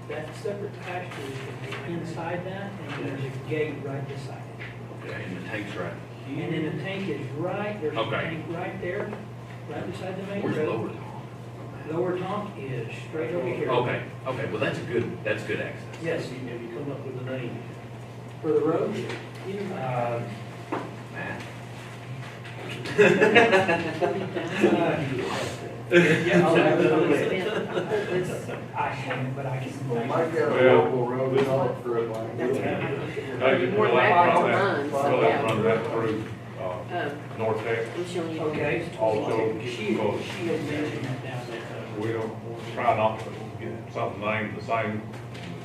that separate pasture is inside that, and there's a gate right beside it. Okay, and the tank's right. And then the tank is right, there's a Okay. tank right there, right beside the main Where's road. Lower Tom? Lower Tonk is straight over here. Okay, okay, well, that's good access. Yes, Have you come up with a name? for the road, Matt? yeah, I'll have it on there. I haven't, but I can. Make that a Well, local road, not for it like. David, More we'll have back to to run that, runs, we'll have to yeah. run that through, I'm North Tech. showing you. Okay. Also, She because had mentioned that down there. we don't, try not to get something named the same.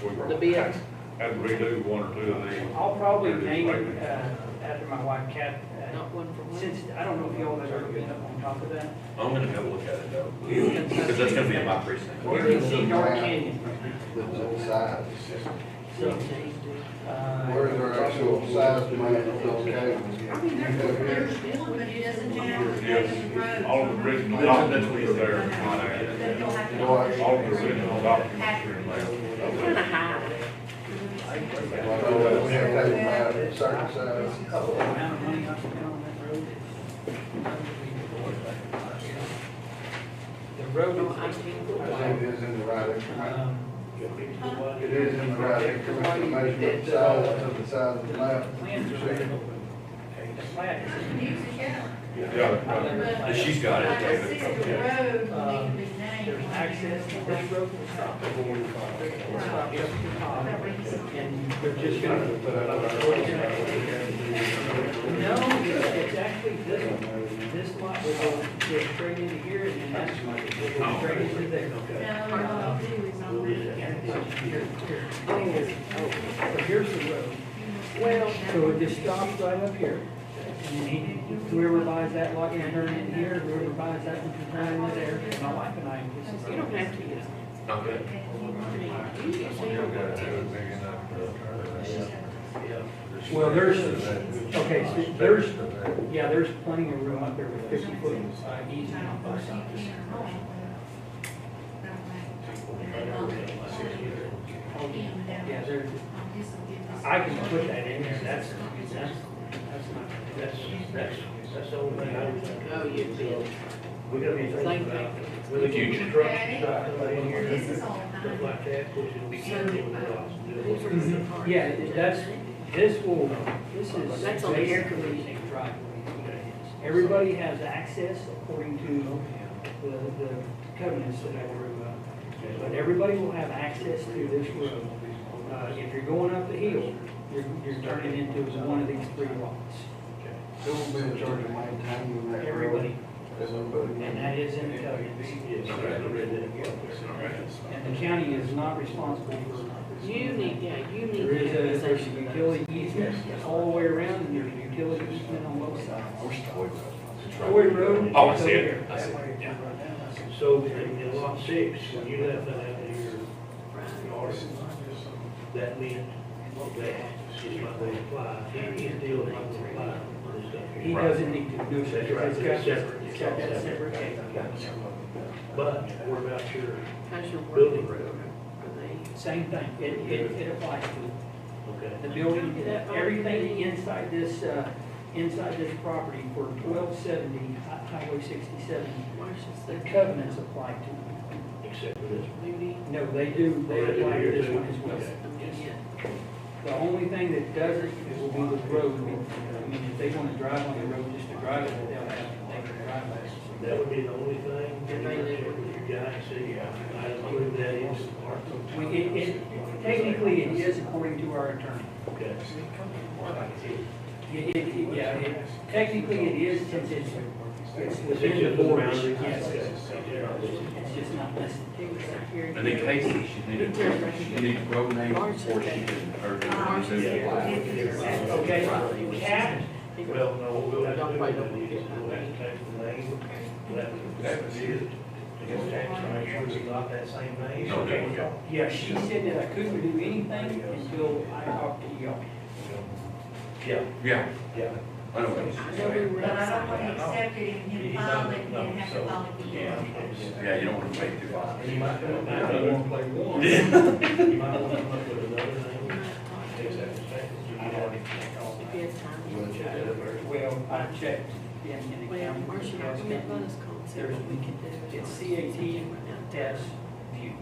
We The bid. had to redo 1 or 2 of these. I'll probably name it, after my wife Kat, Not one for one. since, I don't know if y'all have ever been up on top of that. I'm gonna have a look at it though, because that's gonna be in my precinct. You can see North Canyon. The size. So, Where's our actual size map of those cables? Yes, all of the original documents are there. All of the original documents are in there. Kind of high. We have to have a map of certain size. the amount of money I spent on that road is. The road I think it is in the right increment. It is in the right increment, the measurement size of the size of the map. Plans are ready. The plat is. Yeah, she's got it, David. There's access to this road will stop. Will stop up to the top. And they're just gonna. No, it's actually this lot will go straight into here and then that's will go straight into there. So here's the road. Well, so it just stops right up here. And whoever buys that lot can turn in here, whoever buys that one can turn in there. My wife and I. You don't have to use it. Okay. Well, there's, okay, so there's plenty of room up there with 50-foot easement on both sides. Yeah, there's, I can put that in there, that's not, That's the only thing I would think. Oh, you did. We gotta be Same thinking thing. about, with the future trucks and stuff coming in here, stuff like that, which it'll be easy with the lots to do. yeah, this is That's on the air basically a driveway. Everybody has access according to the covenants that I drew up. But everybody will have access to this road. If you're going up the hill, you're turning into one of these 3 lots. Who will be in charge of maintaining that road? Everybody, Everybody. and that is in the covenants. And the county is not responsible for. You need There is a, there's a utility easement all the way around, and there's a utility easement on both sides. Toy Road. Oh, I see is over it. here. I see it. Yeah. So in lot 6, when you left that out of your yard, that meant that it's not going to apply, he still not going to apply for this stuff He here. doesn't need to do that. That's right, It's got, it's separate. it's got that separate. But what about your How's your work? building road? Same thing, it applies to Okay. the building, everything inside this property for 1270 Highway 67, the covenants apply to. Except for this one. No, they do, they apply to this one as well. Yes. The only thing that doesn't will be the road. I mean, if they want to drive on the road just to drive it, they'll have to take the driveway. That would be the only thing, and you're check with your guy, see, I include that in the part. Technically, it is according to our attorney. Okay. Technically it is, since it's within the borders, yes. It's just not listed. And in case she needs road name before she can, or remove the flag. Okay, cat, Well, no, we'll have to do that, we'll have to change the name, we'll have to, that was it. We'll have to make sure it's not that same name. No, no. yeah, she said that I couldn't do anything until I talked to y'all. Yeah, Yeah, yeah. I know. But I don't want to accept it and him file it and then have to file it again. Yeah, you don't want to wait too long. And you might come up, now you want to play one. You might want to come up with another name. Takes that perspective. I've already. Well, I checked in the Well, county. Marcia, let us call and see There's, what we can do. it's CAT test view.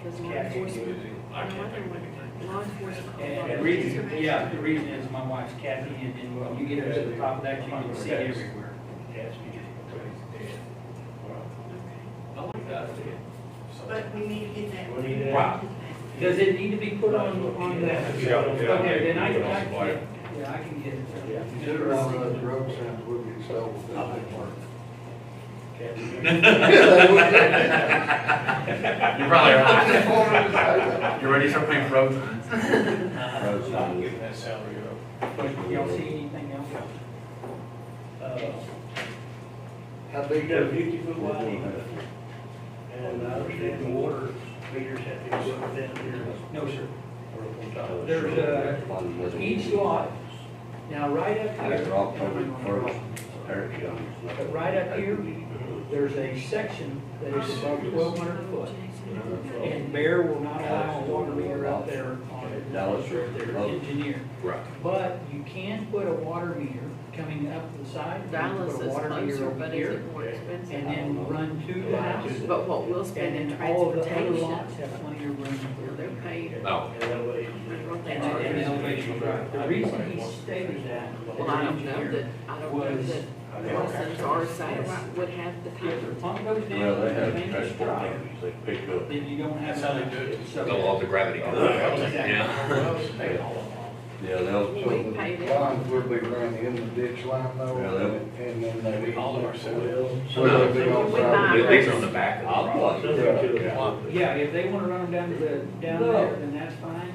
Because law enforcement, law enforcement. And the reason, yeah, the reason is my wife's Kathy, and when you get up to the top of that, you can see everywhere. I like that. But we need to get that. We need that. Wow. Does it need to be put on that? Yeah. Okay, then I can get it. Consider all those road signs will get sold. You're probably right. You ready to start paying for road signs? Getting that salary up. Y'all see anything else? How You big got a is 50-foot wide easement, and I understand the water meters have to be put down here. No, sir. Or on top. There's, each lot, now right up here. But right up here, there's a section that is above 1,200 foot. And Bear will not allow a water meter out there on it, that is their engineer. Right. But you can put a water meter coming up the side. You can Dallas put a is water meter closer, over but is here, it more expensive? and then run to the house. But what we'll spend in And then all of the other transportation, lots have plenty of room. they're paid. Oh. And that way, And the elevation drive. The reason he stated that, Well, I don't know that, Morrison's or Satellite would have the if power. the pump goes down, and the main is dry, then you don't have. That's how they do it. So- The law of the gravity. Yeah. Yeah, they'll, so We paid the it. lines will be run in the ditch line though, and then they. All of our cells. So they'll be on We side. buy- These are on the back of the property. Yeah, if they wanna run them down to down there, then that's fine,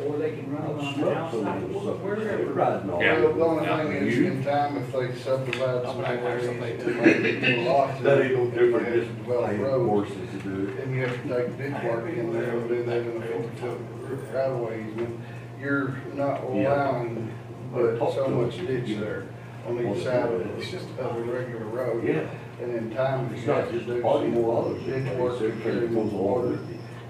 or they can run them on the outside, wherever. Yeah. Well, the only thing is, in time, if they subdivide some areas to make it more lots, That they ain't no don't different, different, just develop roads. horses to do it. And you have to take ditch work in there and do that in a 50-foot right of way easement. You're not allowing but so much ditch there on each side of it, it's just of a regular road. Yeah. And in time, It's you not have to just do party some more more others. ditch work to carry more water,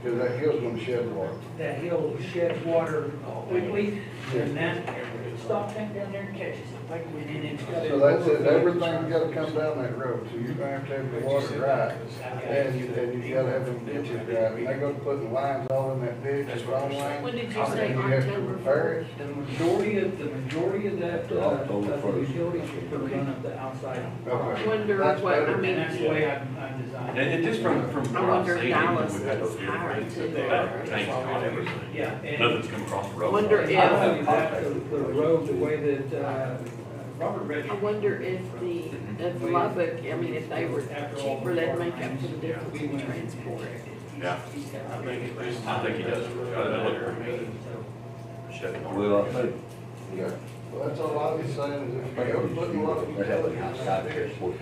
because that hill's gonna shed water. That hill sheds water quickly, and that stop tank down there catches it. Like, and it's got So that's it, everything's gotta come down that road, so you're gonna have to have the water right, and you gotta have them ditches right, and they go putting lines all in that ditch, stone lines. When did you and say you have to October repair it. The majority of that, October of the 1st. utilities will run up the outside. Okay. Wonder That's what, I better. mean, And that's the way I designed it. And just from I what I've wonder seen, if Dallas we've had is those higher different too. tanks on everything. Yeah, and Nothing's come across the road. Wonder I'll if- tell you that, the road, the way that, Robert I Redford. wonder if Lubbock, I mean, if they were cheaper, they'd make up for the difference in transport. Yeah. I think he does. Well, I think Yeah, well, that's all I was saying, is if they ever put a lot of they have a utilities house out out there. there for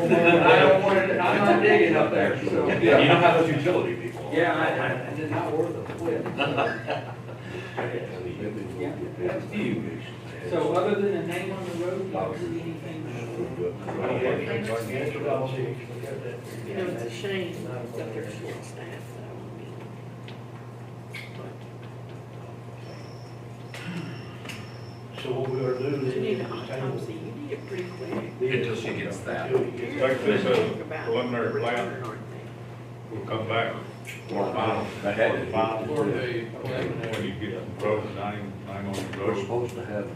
that. I don't want it, I'm not digging up there, so. Yeah, you don't have those utility people. Yeah, I did not worth a flip. So other than a name on the road, you don't see anything? You know, it's a shame that they're short staffed though. So what we ought to do is. You need an autopsy, you need it pretty quick. Until she gets that. Take this as a preliminary plan, Return, aren't they? we'll come back for final, They had it. final, For the, when you get the road, name on the We're road. supposed to have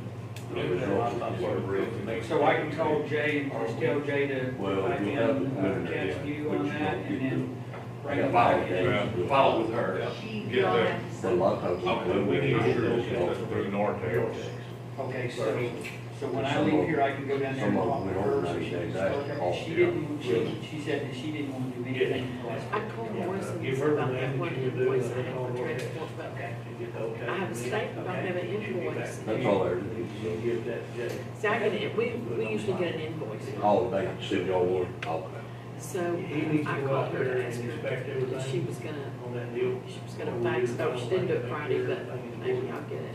the results of Whatever it is. So I can call Jay and just tell Jay to Well, type you'll in, have the preliminary, task you which on you that, don't and get then bring to it follow back. that. Follow with her. Get that, But a lot of times. well, we need to sure it's through Nortel. Okay, so when I leave here, I can go down there and Some of talk them to we her, don't so know she days can after start, call. she said that she didn't want to do anything until I I spoke. called Morrison Give her the about name that that one you would do, invoice I and had I'll for go ahead. transport, but Okay. You get the okay. I have a statement, I have an invoice. That's all there is. You give that to Jay. See, I get, we usually get an invoice. Oh, they said y'all were, okay. So He needs I to go called out her there to and ask her inspect if everything. she was gonna, On that deal. she was gonna fax, no, she didn't do it Friday, but maybe I'll get it.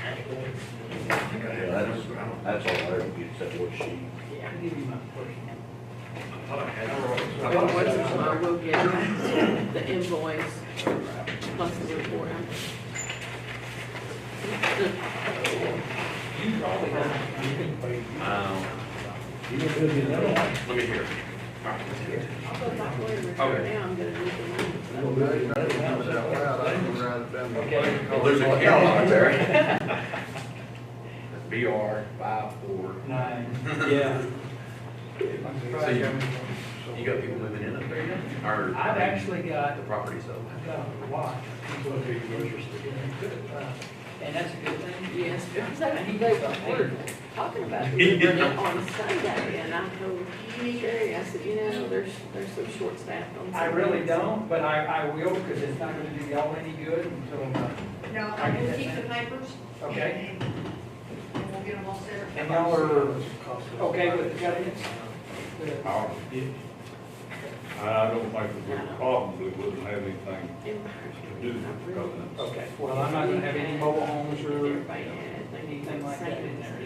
Yeah, that's all there is, except what she. Yeah. I'll give you my personal. Invoices, I will get the invoice plus the report. You probably have, you can pay. You gonna do it another one? Let me hear. All right, let's hear it. I'll go back there and return Okay. now, I'm gonna need the money. Well, they don't have it out loud, I can write it down. Okay. Well, there's a camera out there. BR 54. 9, yeah. So you got people moving in up there yet? Or I've actually got, the property's open? I've got a lot of people that are interested in it, and that's a good thing. Yes, because they were talking about delivering it on Sunday, and I told Sherry, I said, you know, they're so short-staffed on I Sundays. really don't, but I will, because it's not gonna do y'all any good until, No, I will keep the papers. Okay. And we'll get them all set. and y'all are okay with the covenants? I don't think it would probably wouldn't have anything to do with the covenants. Okay, well, I'm not gonna have any mobile homes or Everybody had, they need anything like that in there.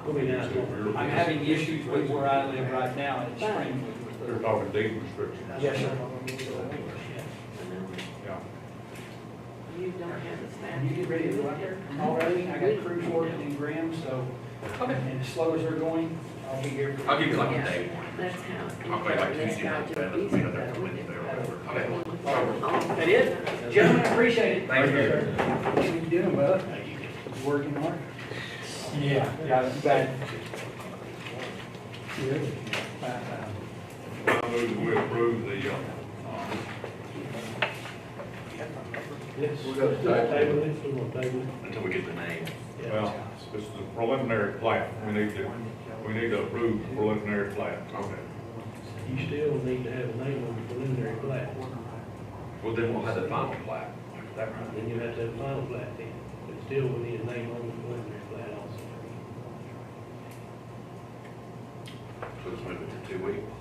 We'll be down there. I'm having issues with where I live right now at Springwood. They're talking deed restrictions. Yes, sir. Yeah. You don't have the staff. You get ready to go out there already? I got crews working in Graham, so, and as slow as they're going, I'll be here. I'll give you like a Yeah, day. that's how. I'll play like this Tuesday guy night, just then easy we got that there with Wednesday it. or whatever. That it? Gentlemen, I appreciate it. Thank you. What are you doing, bud? Working hard? Yeah, bad. I move that we approve the, Yes. We got a Table it, we're gonna table it. Until we get the name. well, it's the preliminary plat. We need to approve the preliminary plat. Okay. You still need to have a name on the preliminary plat. Well, then we'll have the final plat. That right? Then you have to have a final plat then. But still, we need a name on the preliminary plat also. So let's move it to 2 weeks.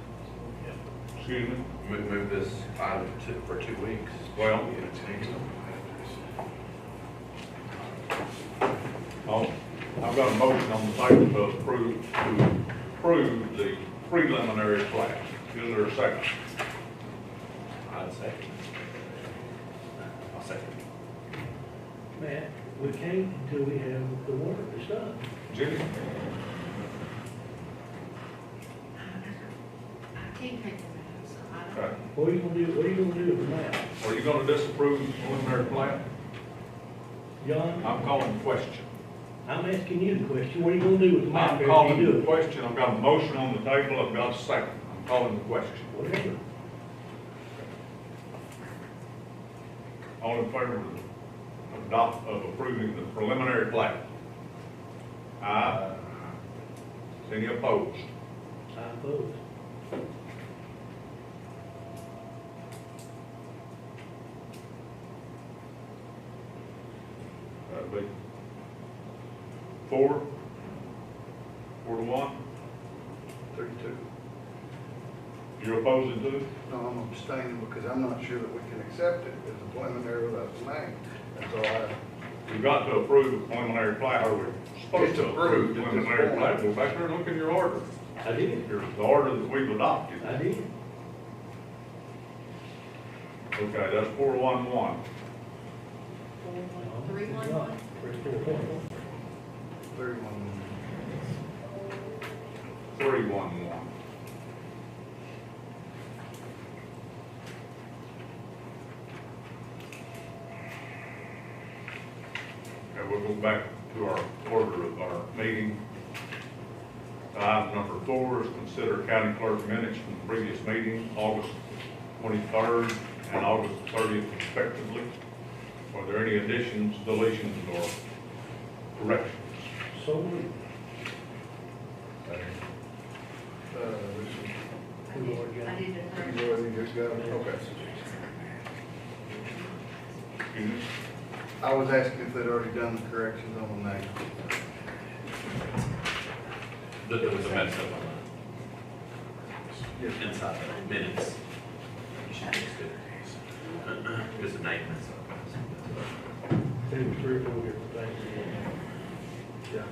Excuse me? Move this item for 2 weeks. Well, I've got a motion on the table to approve the preliminary plat. Is there a second? I'd second. I'll second. Matt, we can't until we have the work that's done. Jimmy? I can't take them out, so I don't. Okay. What are you gonna do with the map? Are you gonna disapprove the preliminary plat? John, I'm calling the question. I'm asking you the question, what are you gonna do with the map I'm after calling you do the it? question. I've got a motion on the table. I've got a second. I'm calling the question. Whatever. All in favor of approving the preliminary plat? Aye. Any opposed? I oppose. That'd be 4 to 1. 32. You're opposing too? No, I'm abstaining because I'm not sure that we can accept it as a preliminary without the name. That's all I, We've got to approve the preliminary plat, or we're supposed It's to approve the approved at this preliminary point. plat. Go back there and look in your order. I did, The order that we've adopted. I did. Okay, that's 4-1-1. 3-1-1? 31. 3-1-1. Okay, we'll go back to our order of our meeting. Item number 4 is consider county clerk minutes from the previous meeting, August 23rd and August 30th respectively. Are there any additions, deletions, or corrections? So moved. I did the first. You just got it? Okay. Excuse me? I was asking if they'd already done the corrections on the name. There was a mess up Yes. on the inside of the minutes. You should just do it. Because the name mess up. There was 3 or 4 different things. Yeah.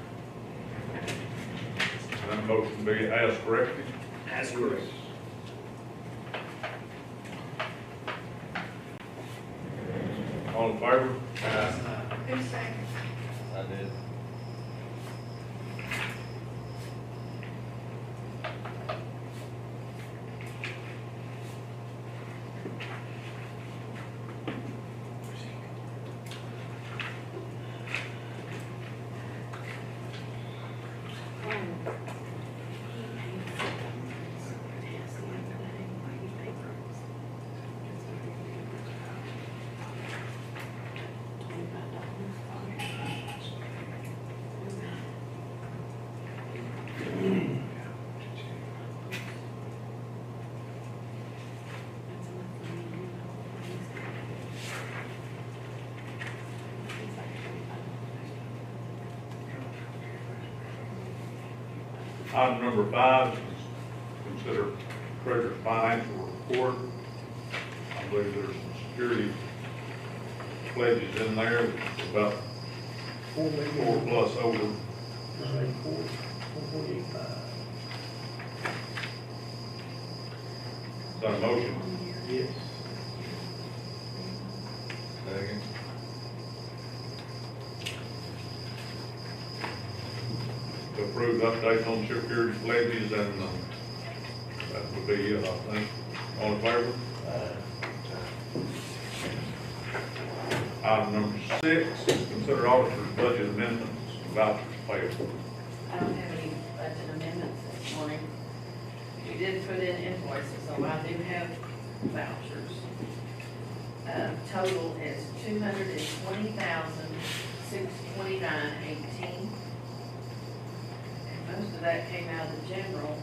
That motion be as corrected? As Yes. All in favor? Who's second? I did. Item number 5 is consider treasurer's financial report. I believe there's some security pledges in there, about 4 million. 4 plus over. 445. Is that a motion? Yes. Second. To approve updates on security pledges, and that would be it, I think. All in favor? Item number 6 is consider auditor's budget amendments, vouchers payable. I don't have any budget amendments this morning. We did put in invoices, so I do have vouchers. Total is $220,629.18. And most of that came out of the general.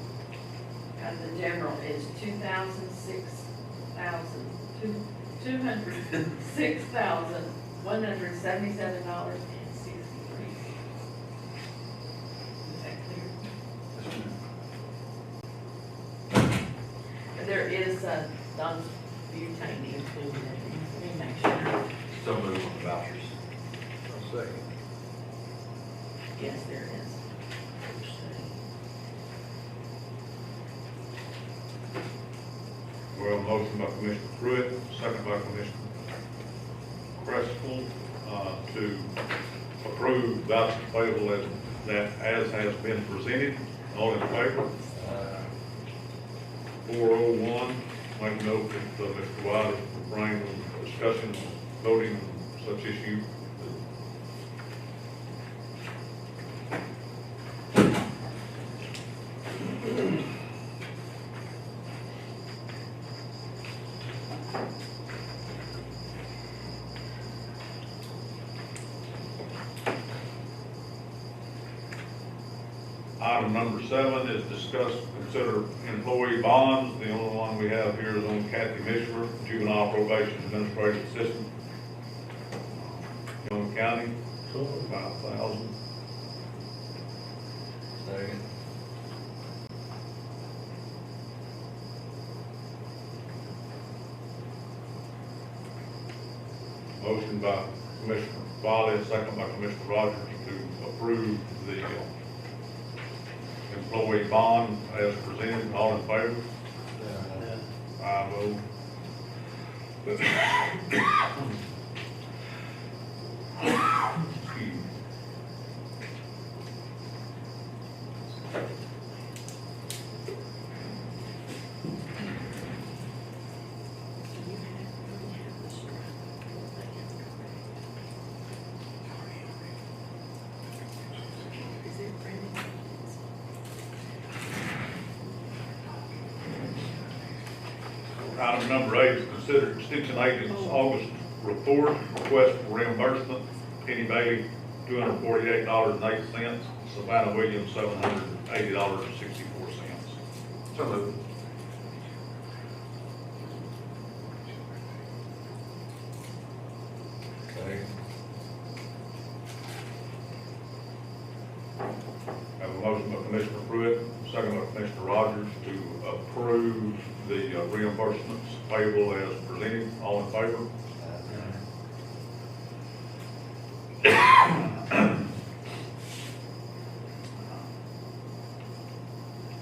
Out of the general is $206,177.63. Is that clear? There is Don's butane included in it. Let me make sure. So move on the vouchers. I'll second. Yes, there is. Well, motion by Commissioner Pruitt, second by Commissioner Crestwell, to approve voucher payable as has been presented. All in favor? 401, make note that Mr. Wiley refrained from discussion, voting on such issue. Item number 7 is discuss, consider employee bonds. The only one we have here is on Kathy Mishler, juvenile probation administrative assistant. Young County, So, 5,000. Second. Motion by Commissioner Wiley, second by Commissioner Rogers to approve the employee bond as presented. All in favor? I vote. Excuse me. Item number 8 is consider extension agent's August report, request for reimbursement. Kenny Bailey, $248.08. Savannah Williams, $780.64. So moved. Second. Have a motion by Commissioner Pruitt, second by Commissioner Rogers to approve the reimbursements payable as presented. All in favor?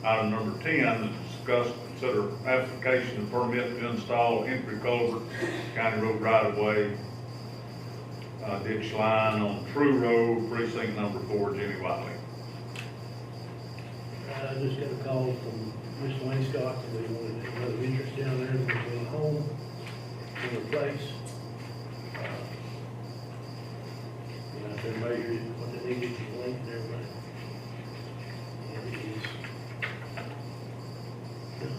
Item number 10 is discuss, consider application and permit to install entry culvert, county road right of way, ditch line on True Road, precinct number 4, Jimmy Wiley. I just got a call from Mr. Wayne Scott, that they wanted another interest down there, they're building a home in a place. And I said, measure it, what they need, get the length and everything. And it is done.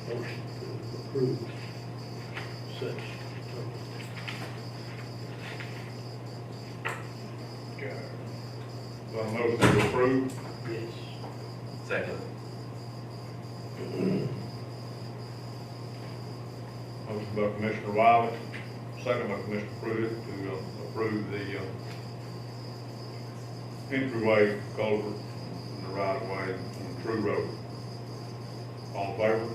Motion to approve such. Got a motion to approve? Yes. Second. Motion by Commissioner Wiley, second by Commissioner Pruitt to approve the entryway culvert in the right of way on True Road. All in favor?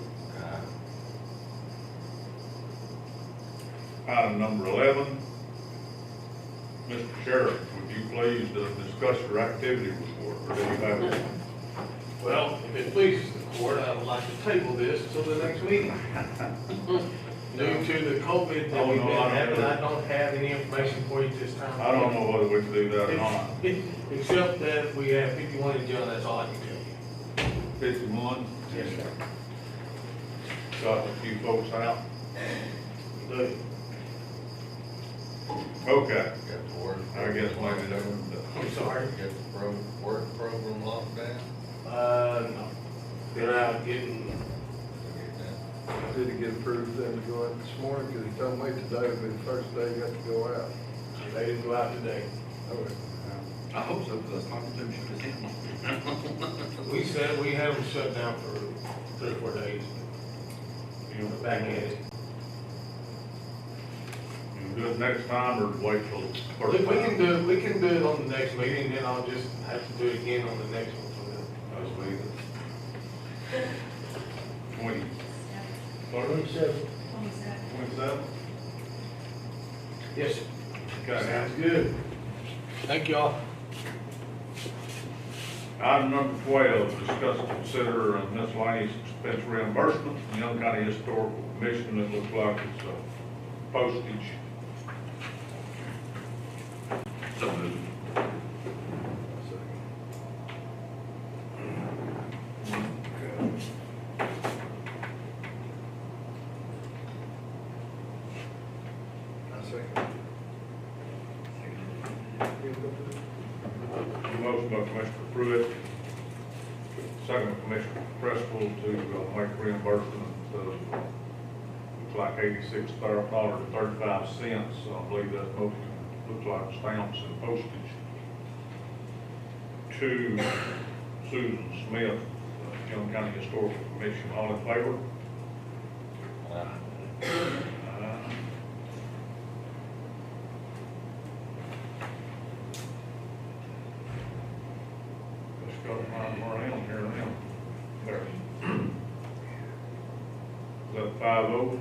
Item number 11. Mr. Sheriff, would you please discuss your activity report? Or do you have it? Well, if it pleases the court, I would like to table this until the next meeting. Due to the COVID that we've been having, I don't have any information for you this time. I don't know whether we can do that or not. Except that we have 51 in jail, that's all I can tell you. 51? Yes, sir. Got a few folks out? Good. Okay. Got the work. I guess maybe that would, I'm sorry. Got the work program locked down? No. They're out getting, Did he get approved for them to go out this morning? Because he told me today would be the first day he got to go out. they didn't go out today. Okay. I hope so, because I'm not too sure it's We said we had them shut down for 3 or 4 days. you know, Back at it. You do it next time or wait till the We first can time? we can do it on the next meeting, then I'll just have to do it again on the next one for the first meeting. 20. 27. 27? Yes, sir. Okay. Sounds good. Thank y'all. Item number 12, discuss and consider a miscellaneous expense reimbursement from Young County Historical Commission. It looks like it's postage. So moved. Motion by Commissioner Pruitt, second by Commissioner Crystal to make reimbursement of, looks like $86.35. I believe that's mostly, looks like stamps and postage. To Susan Smith, Young County Historical Commission. All in favor? Let's go to mine more in here now. There. Is that 5-0?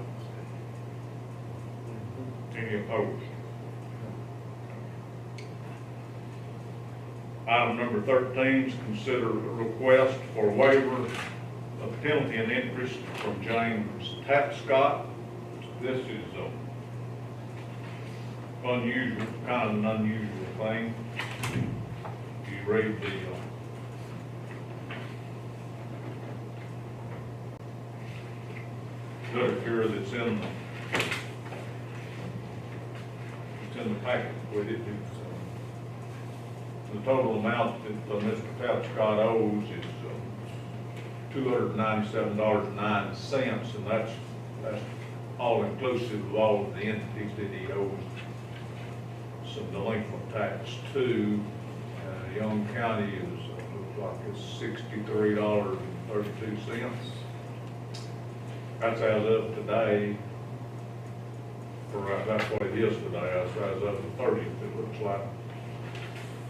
Any opposed? Item number 13 is consider a request for waiver of penalty and interest from James Tapscott. This is unusual, kind of an unusual thing. You read the literature that's in the packet with it. The total amount that Mr. Tapscott owes is $297.09, and that's all inclusive of all of the entities that he owes some delinquent tax to. Young County is, looks like it's $63.32. That's as of today, or that's what it is today, that's as of the 30th, it looks like.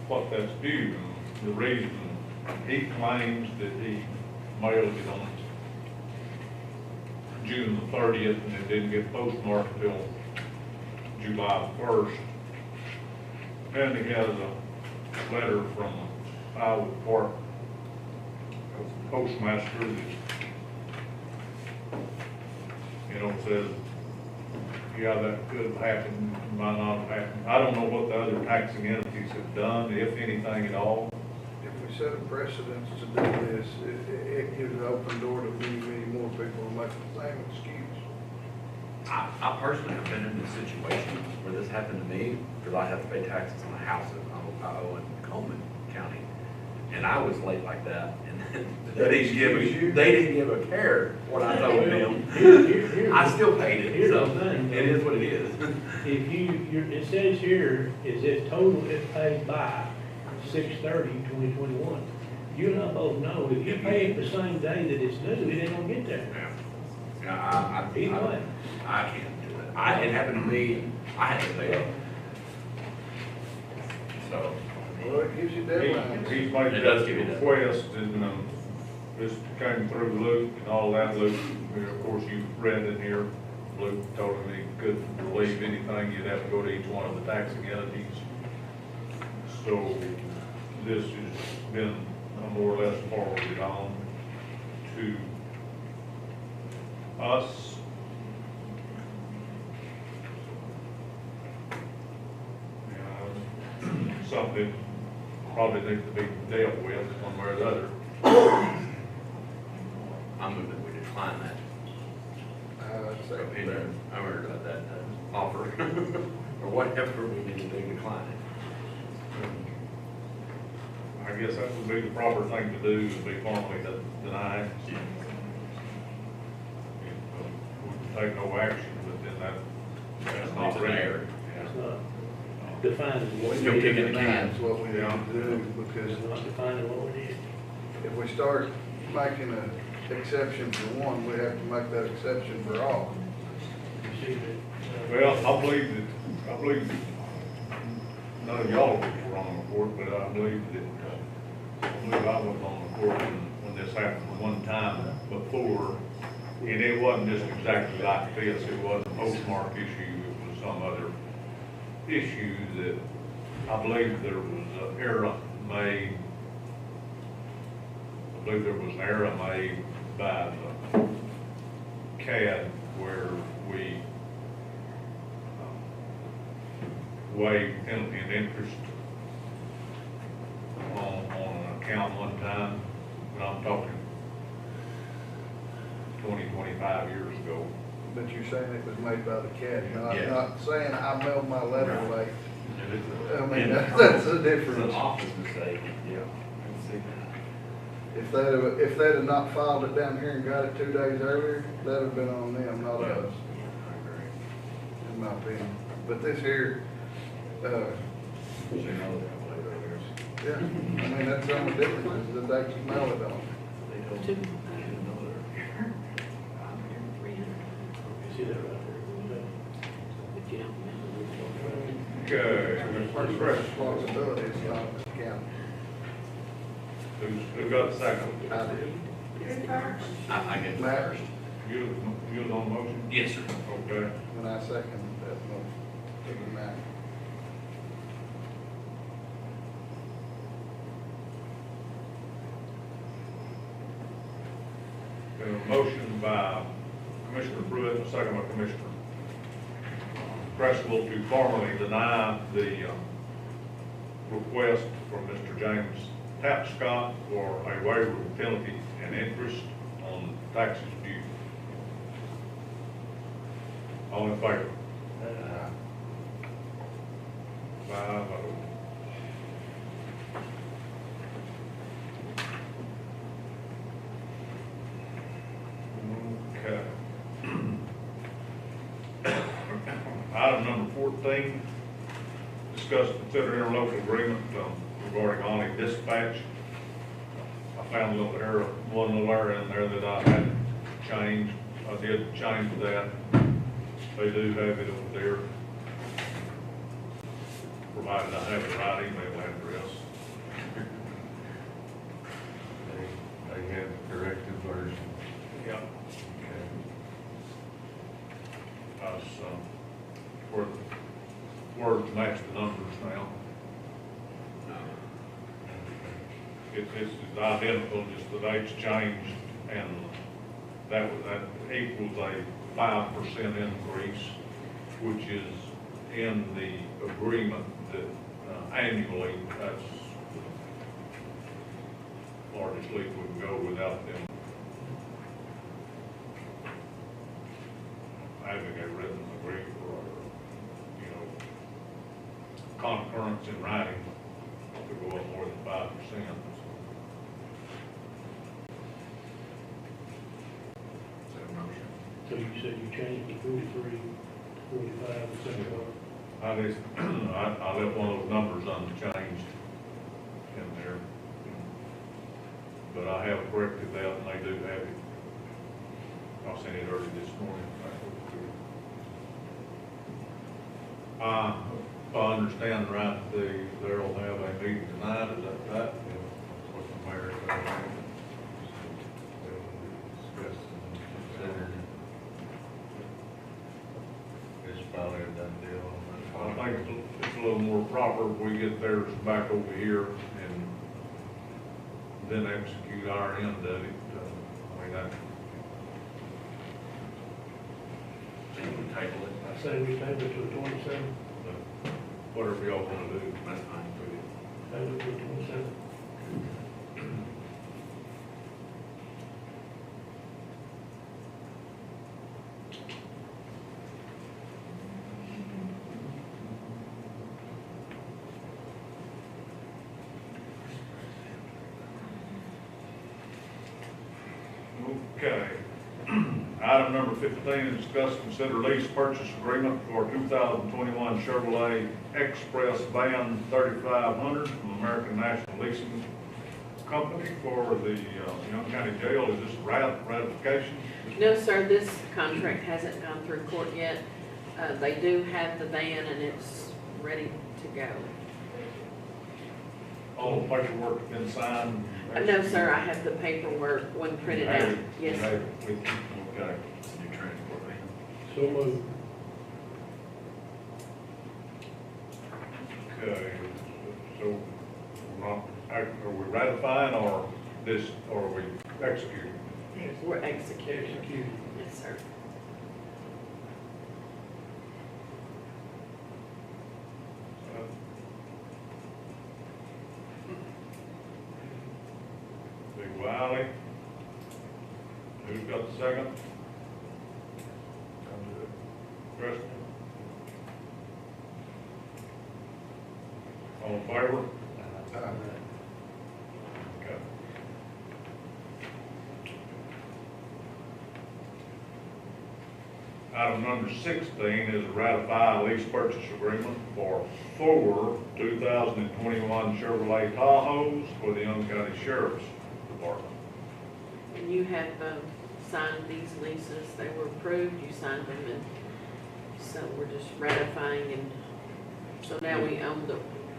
What that's due, the reason he claims that he mailed it on June the 30th and it didn't get postmarked until July 1st. And he has a letter from Iowa Park postmaster that, says, yeah, that could happen, might not happen. I don't know what the other taxing entities have done, if anything at all. If we set a precedence to do this, it gives an open door to many, many more people who make the same excuse. I personally have been in this situation where this happened to me, because I have to pay taxes on a house that I owe in Coleman County. And I was late like that, and they didn't give a care what I told them. I still paid it, so it is what it is. If it says here, is if total is paid by 6/30/2021. You and I both know, if you pay it the same day that it's due, it ain't gonna get there. Yeah, Either way. I can't do it. It happened to me, I had to pay it. So. Well, it gives you deadlines. He's made It does that give you that. request, and this came through Luke and all that. Luke, of course, you read in here, Luke told him he couldn't relieve anything, you'd have to go to each one of the taxing entities. So this has been more or less forwarded on to us. Something probably needs to be dealt with one way or the other. I'm moving, we decline that opinion, or that offer, or whatever we need to do, decline it. I guess that would be the proper thing to do, would be formally to deny. We can take no action, but then that's not It's an ready. error. It's not defining what You're we did. kicking the can. That's what we need to do, because It's not defining what we did. if we start making an exception for one, we have to make that exception for all. You see that, Well, I believe none of y'all were on the court, but I believe I was on the court when this happened one time before. And it wasn't just exactly like this, it wasn't a postmark issue, it was some other issue that I believe there was an error made, by the CAD where we waived penalty and interest on an account one time, but I'm talking 25 years ago. But you're saying it was made by the CAD, Yeah. not saying I mailed my letter Right. late. I mean, And that's a It's difference. an office mistake, yeah. I can see that. If they'd have not filed it down here and got it 2 days earlier, that'd have been on them, not Yeah. us, in my opinion. But this here, So you know that way earlier. yeah, I mean, that's the only difference, is the date you mail it on. They told me, I didn't know that. You see that right there? But you don't remember. Okay, First responsibility is not the county. who got the second? I did. I get the Matt? first. You was on the motion? Yes, sir. Okay. And I second that motion. Doesn't matter. Got a motion by Commissioner Pruitt, and a second by Commissioner Cresswell to formally deny the request from Mr. James Tapscott for a waiver of penalty and interest on taxes due. All in favor? Five oh. Okay. Item number 14, discuss and consider interlocal agreement regarding Olney Dispatch. I found a little error, one little error in there that I had changed. I did change that. They do have it over there, provided I have the right email address. They have the corrected version. Yep. Us, words match the numbers now. It's identical, just the dates changed, and that equals a 5% increase, which is in the agreement that annually, that's the largest leap we can go without them having a written agreement or, concurrence in writing to go up more than 5%. So you said you changed the 43, 45, and 75. I just, I left one of those numbers unchanged in there. But I have corrected that, and they do have it. I sent it early this morning. If I understand right, they'll have a meeting tonight, is that right? With the mayor. It's probably a done deal. I think it's a little more proper if we get theirs back over here and then execute our end of it. I mean, that, So you would table it? I say we table it to the 27th, whatever y'all want to do. That's fine. table it to the 27th. Okay. Item number 15 is discuss, consider lease purchase agreement for 2021 Chevrolet Express Van 3500 from American National Leasing Company for the Young County Jail. Is this ratification? No, sir, this contract hasn't gone through court yet. They do have the van and it's ready to go. All the paperwork been signed? No, sir, I have the paperwork, one printed out. Yes, sir. Okay. It's a new transport van. So moved. Okay. are we ratifying or this, or are we executing? We're executing. Executed. Yes, sir. Big Wiley. Who's got the second? Preston. All in favor? Okay. Item number 16 is a ratify lease purchase agreement for 4 2021 Chevrolet Tahoes for the Young County Sheriff's Department. And you have signed these leases, they were approved, you signed them, and so we're just ratifying, and so now we own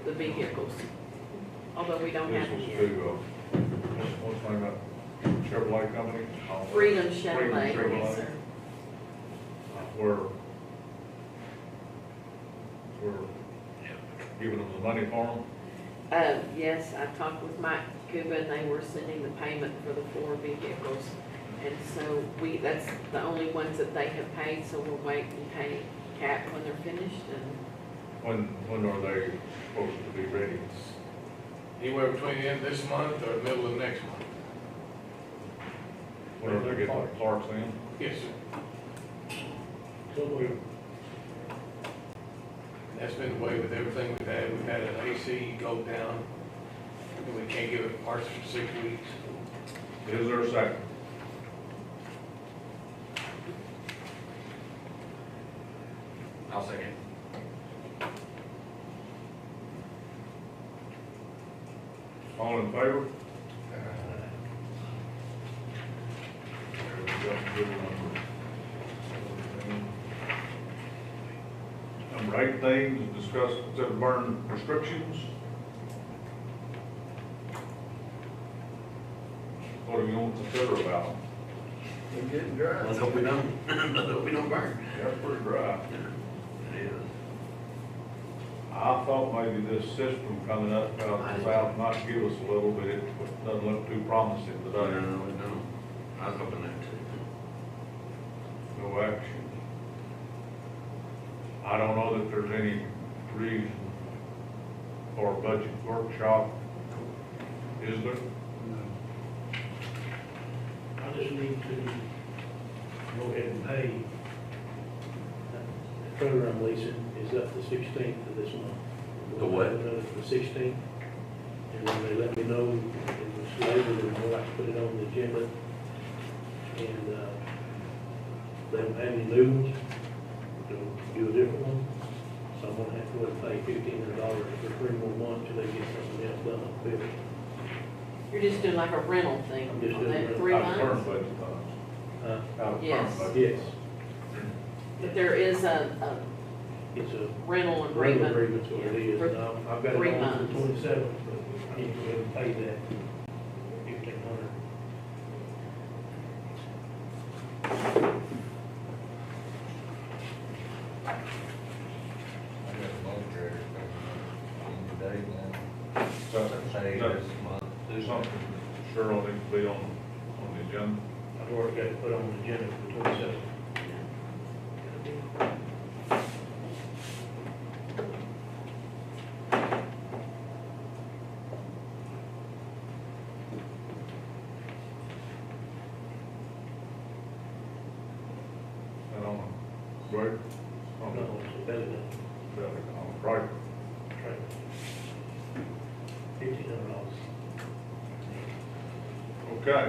the vehicles, although we don't have them This yet. was to, what's the name of that Chevrolet company? Freedom Chevrolet, Freedom yes, sir. We're giving them the money for them. Yes, I talked with Mike Cuba, and they were sending the payment for the 4 vehicles. And so that's the only ones that they have paid, so we'll wait and pay Cap when they're finished, and When are they supposed to be ready? Anywhere between the end of this month or the middle of next month. When are they getting the parts in? Yes, sir. That's been the way with everything we've had. We've had an AC go down, and we can't give it parts for 6 weeks. Is there a second? I'll second. All in favor? Number 18 is discuss, consider burn restrictions. What do you want to consider about them? It's getting dry. Let's hope we don't, let's hope we don't burn. They're pretty dry. It is. I thought maybe this system coming up out the south might give us a little bit, but doesn't look too promising No, today. no, I was hoping that too. No action. I don't know that there's any reason for a budget workshop, is there? I just need to go ahead and pay. The program leasing is up the 16th of this month. The what? The 16th. And then they let me know in this later, and I'd like to put it on the agenda. And, they don't have any new ones, they'll do a different one. So I'm gonna have to go and pay $1,500 for 3 more months till they get something else done on the bill. you're just doing like a rental thing I'm just on doing that rental. 3 Out of current months? budget funds. Out of current Yes. budget. Yes, But there is a it's a rental rental agreement. agreement's what it is, For and I've got it 3 on months. for the 27th, but I need to go ahead and pay that $1,500. So, do something, sure will need to be on the agenda. I've already got it put on the agenda for the 27th. And on the break, on the, No, it's better than on the break. training. $1,500. Okay.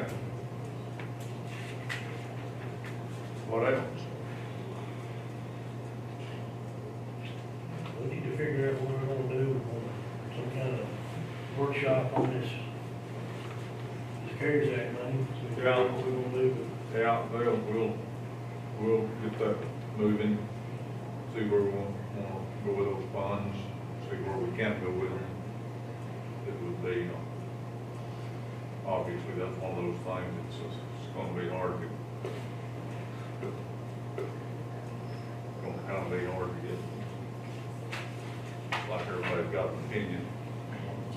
What else? We need to figure out what we're gonna do, some kind of workshop on this CARES Act money. So we figure out what we're gonna do. Yeah, we'll get that moving, see where we want to go with those funds, see where we can go with them. It would be, obviously, that's one of those things, it's gonna be hard to, gonna kind of be hard to get, like everybody's got an opinion.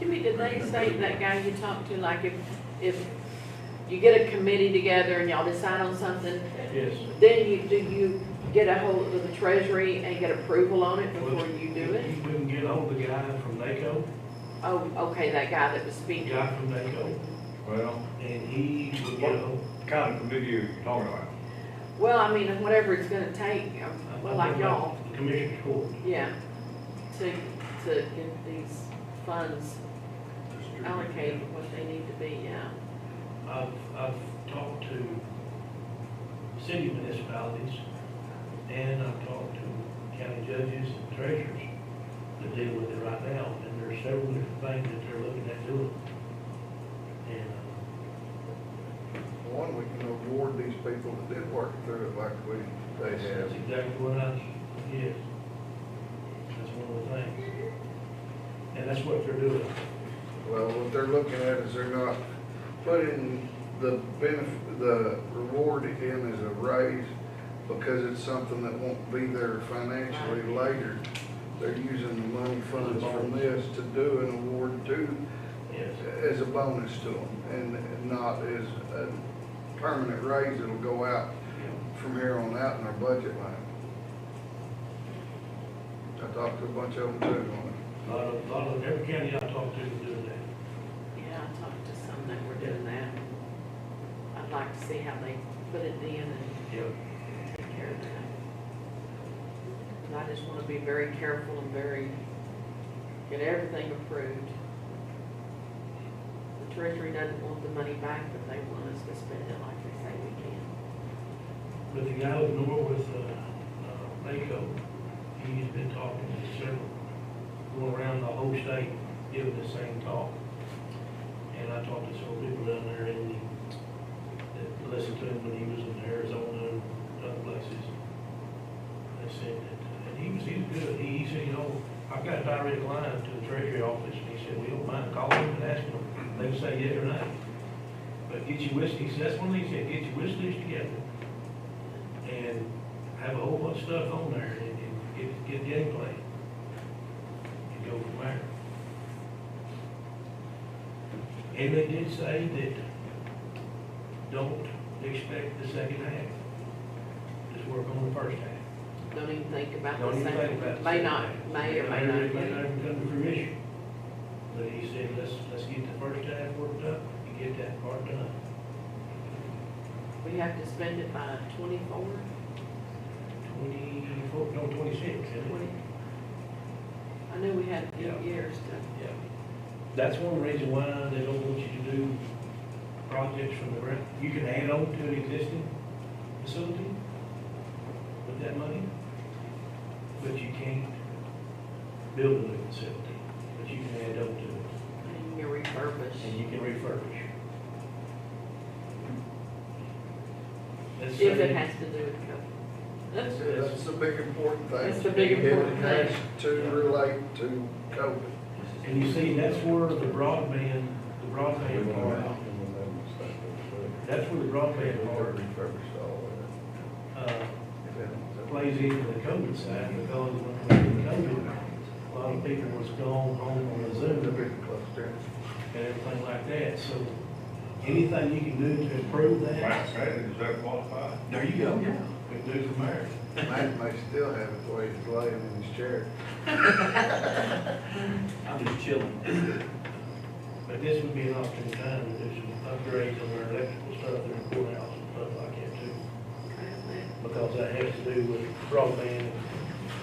Jimmy, did they say, that guy you talked to, like if you get a committee together and y'all decide on something, Yes. then do you get a hold of the treasury and get approval on it before you do it? You can get hold of the guy from NACO, Oh, okay, that guy that was the speaking. guy from NACO, Well, and he will get a hold. what kind of committee are you talking about? Well, I mean, whatever it's gonna take, well, like y'all, The commissioner's court. yeah, to get these funds allocated what they need to be, yeah. I've talked to city municipalities, and I've talked to county judges and treasurers that deal with it right now, and there's several different things that they're looking at doing. And, One, we can award these people that did work through it like they that's have. exactly what yes. That's one of the things. And that's what they're doing. Well, what they're looking at is they're not putting the benefit, the reward in as a raise because it's something that won't be there financially later. They're using the money funds from this to do an award to, Yes. as a bonus to them and not as a permanent raise that'll go out from here on out in our budget line. I talked to a bunch of them too on it. A lot of, every county I talk to is doing that. Yeah, I talked to some that were doing that. I'd like to see how they put it in and Yep. take care of that. And I just wanna be very careful and get everything approved. The treasury doesn't want the money back, but they want us to spend it like they say we can. But the guy up north with, NACO, he's been talking to several, going around the whole state, giving the same talk. And I talked to several people down there that listened to him when he was in Arizona and other places. They said that, and he's good. He said, you know, I've got a direct line to the treasury office, and he said, we don't mind calling them and asking them. They can say yeah or no. But get your wish, he said, that's one thing he said, get your wish list together and have a whole bunch of stuff on there and get a game plan and go from there. And they did say that don't expect the second half. Just work on the first half. Don't even think about Don't the even think about second, the may second not, half. may or may not. It may not even come to fruition. But he said, let's get the first half worked up and get that part done. We have to spend it by 24, 24, no, 26, isn't it? 20. I knew we had a few Yeah. years to. Yeah. That's one reason why they don't want you to do projects from the ground. You can add on to an existing facility with that money, but you can't build a new facility, but you can add on to it, And you refurbish. and you can refurbish. Let's If say- it has to do with COVID. That's the big important thing. That's the big important If it has thing. to relate to COVID. And you see, that's where the broadband part, that's where the broadband part, plays into the COVID side, because when COVID, a lot of people was gone home on the Zoom and everything like that, so anything you can do to improve that, Is that qualified? there you go, yeah, we can do from there. Matt may still have it the way he's laying in his chair. I'm just chilling. But this would be an opportune time to do some upgrades on our electrical stuff in the courthouse and stuff like that too. Because that has to do with broadband,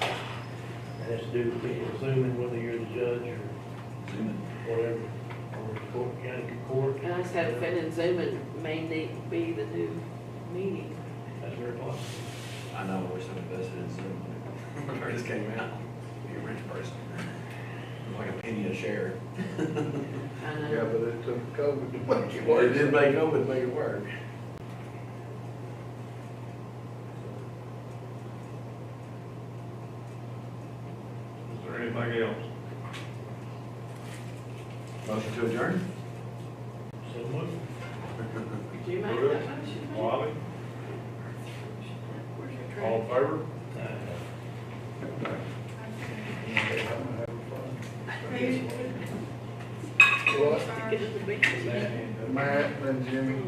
and has to do with people zooming, whether you're the judge or whatever, or the court, county court. And I just had a feeling Zoom may be the new meeting. That's very possible. I know, I wish I invested in Zoom when it first came out. Be a rich person. Like a penny a share. I know. Yeah, but it took COVID to make it Well, work. it did make COVID make it work. Is there anything else? Motion to adjourn? So much. Did you make that motion? Wiley, Where's your all in favor? I'm gonna have fun. What? Get to the beach. Matt and Jimmy.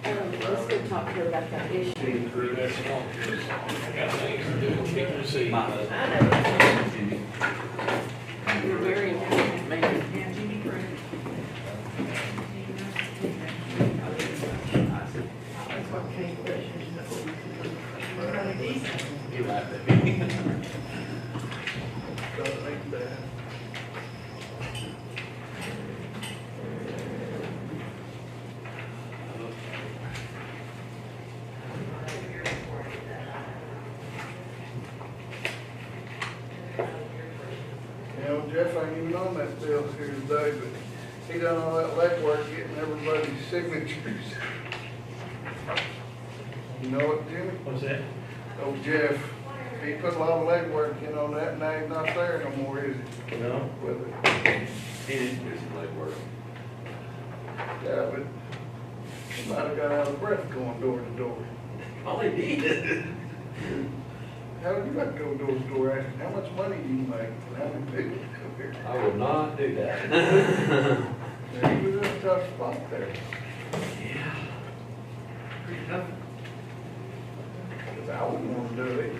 Let's go talk to her about that issue. Through that swamp, just, I got things to do, keep the seat. I know. You're very important, man. You laughed at me. Don't think that. You know, Jeff ain't even on that bill here today, but he done all that legwork getting everybody's signatures. You know what, Jimmy? What's that? Oh, Jeff, he put a lot of legwork in on that, and now he's not there no more, is he? No, With it. He didn't do some legwork. Yeah, but he might have got out of breath going door to door. All he needed. How did you have to go door to door asking how much money you make, and how many people come here? I would not do that. Yeah, he was in a tough spot there. Yeah. Pretty tough. 'Cause I wouldn't want to do it.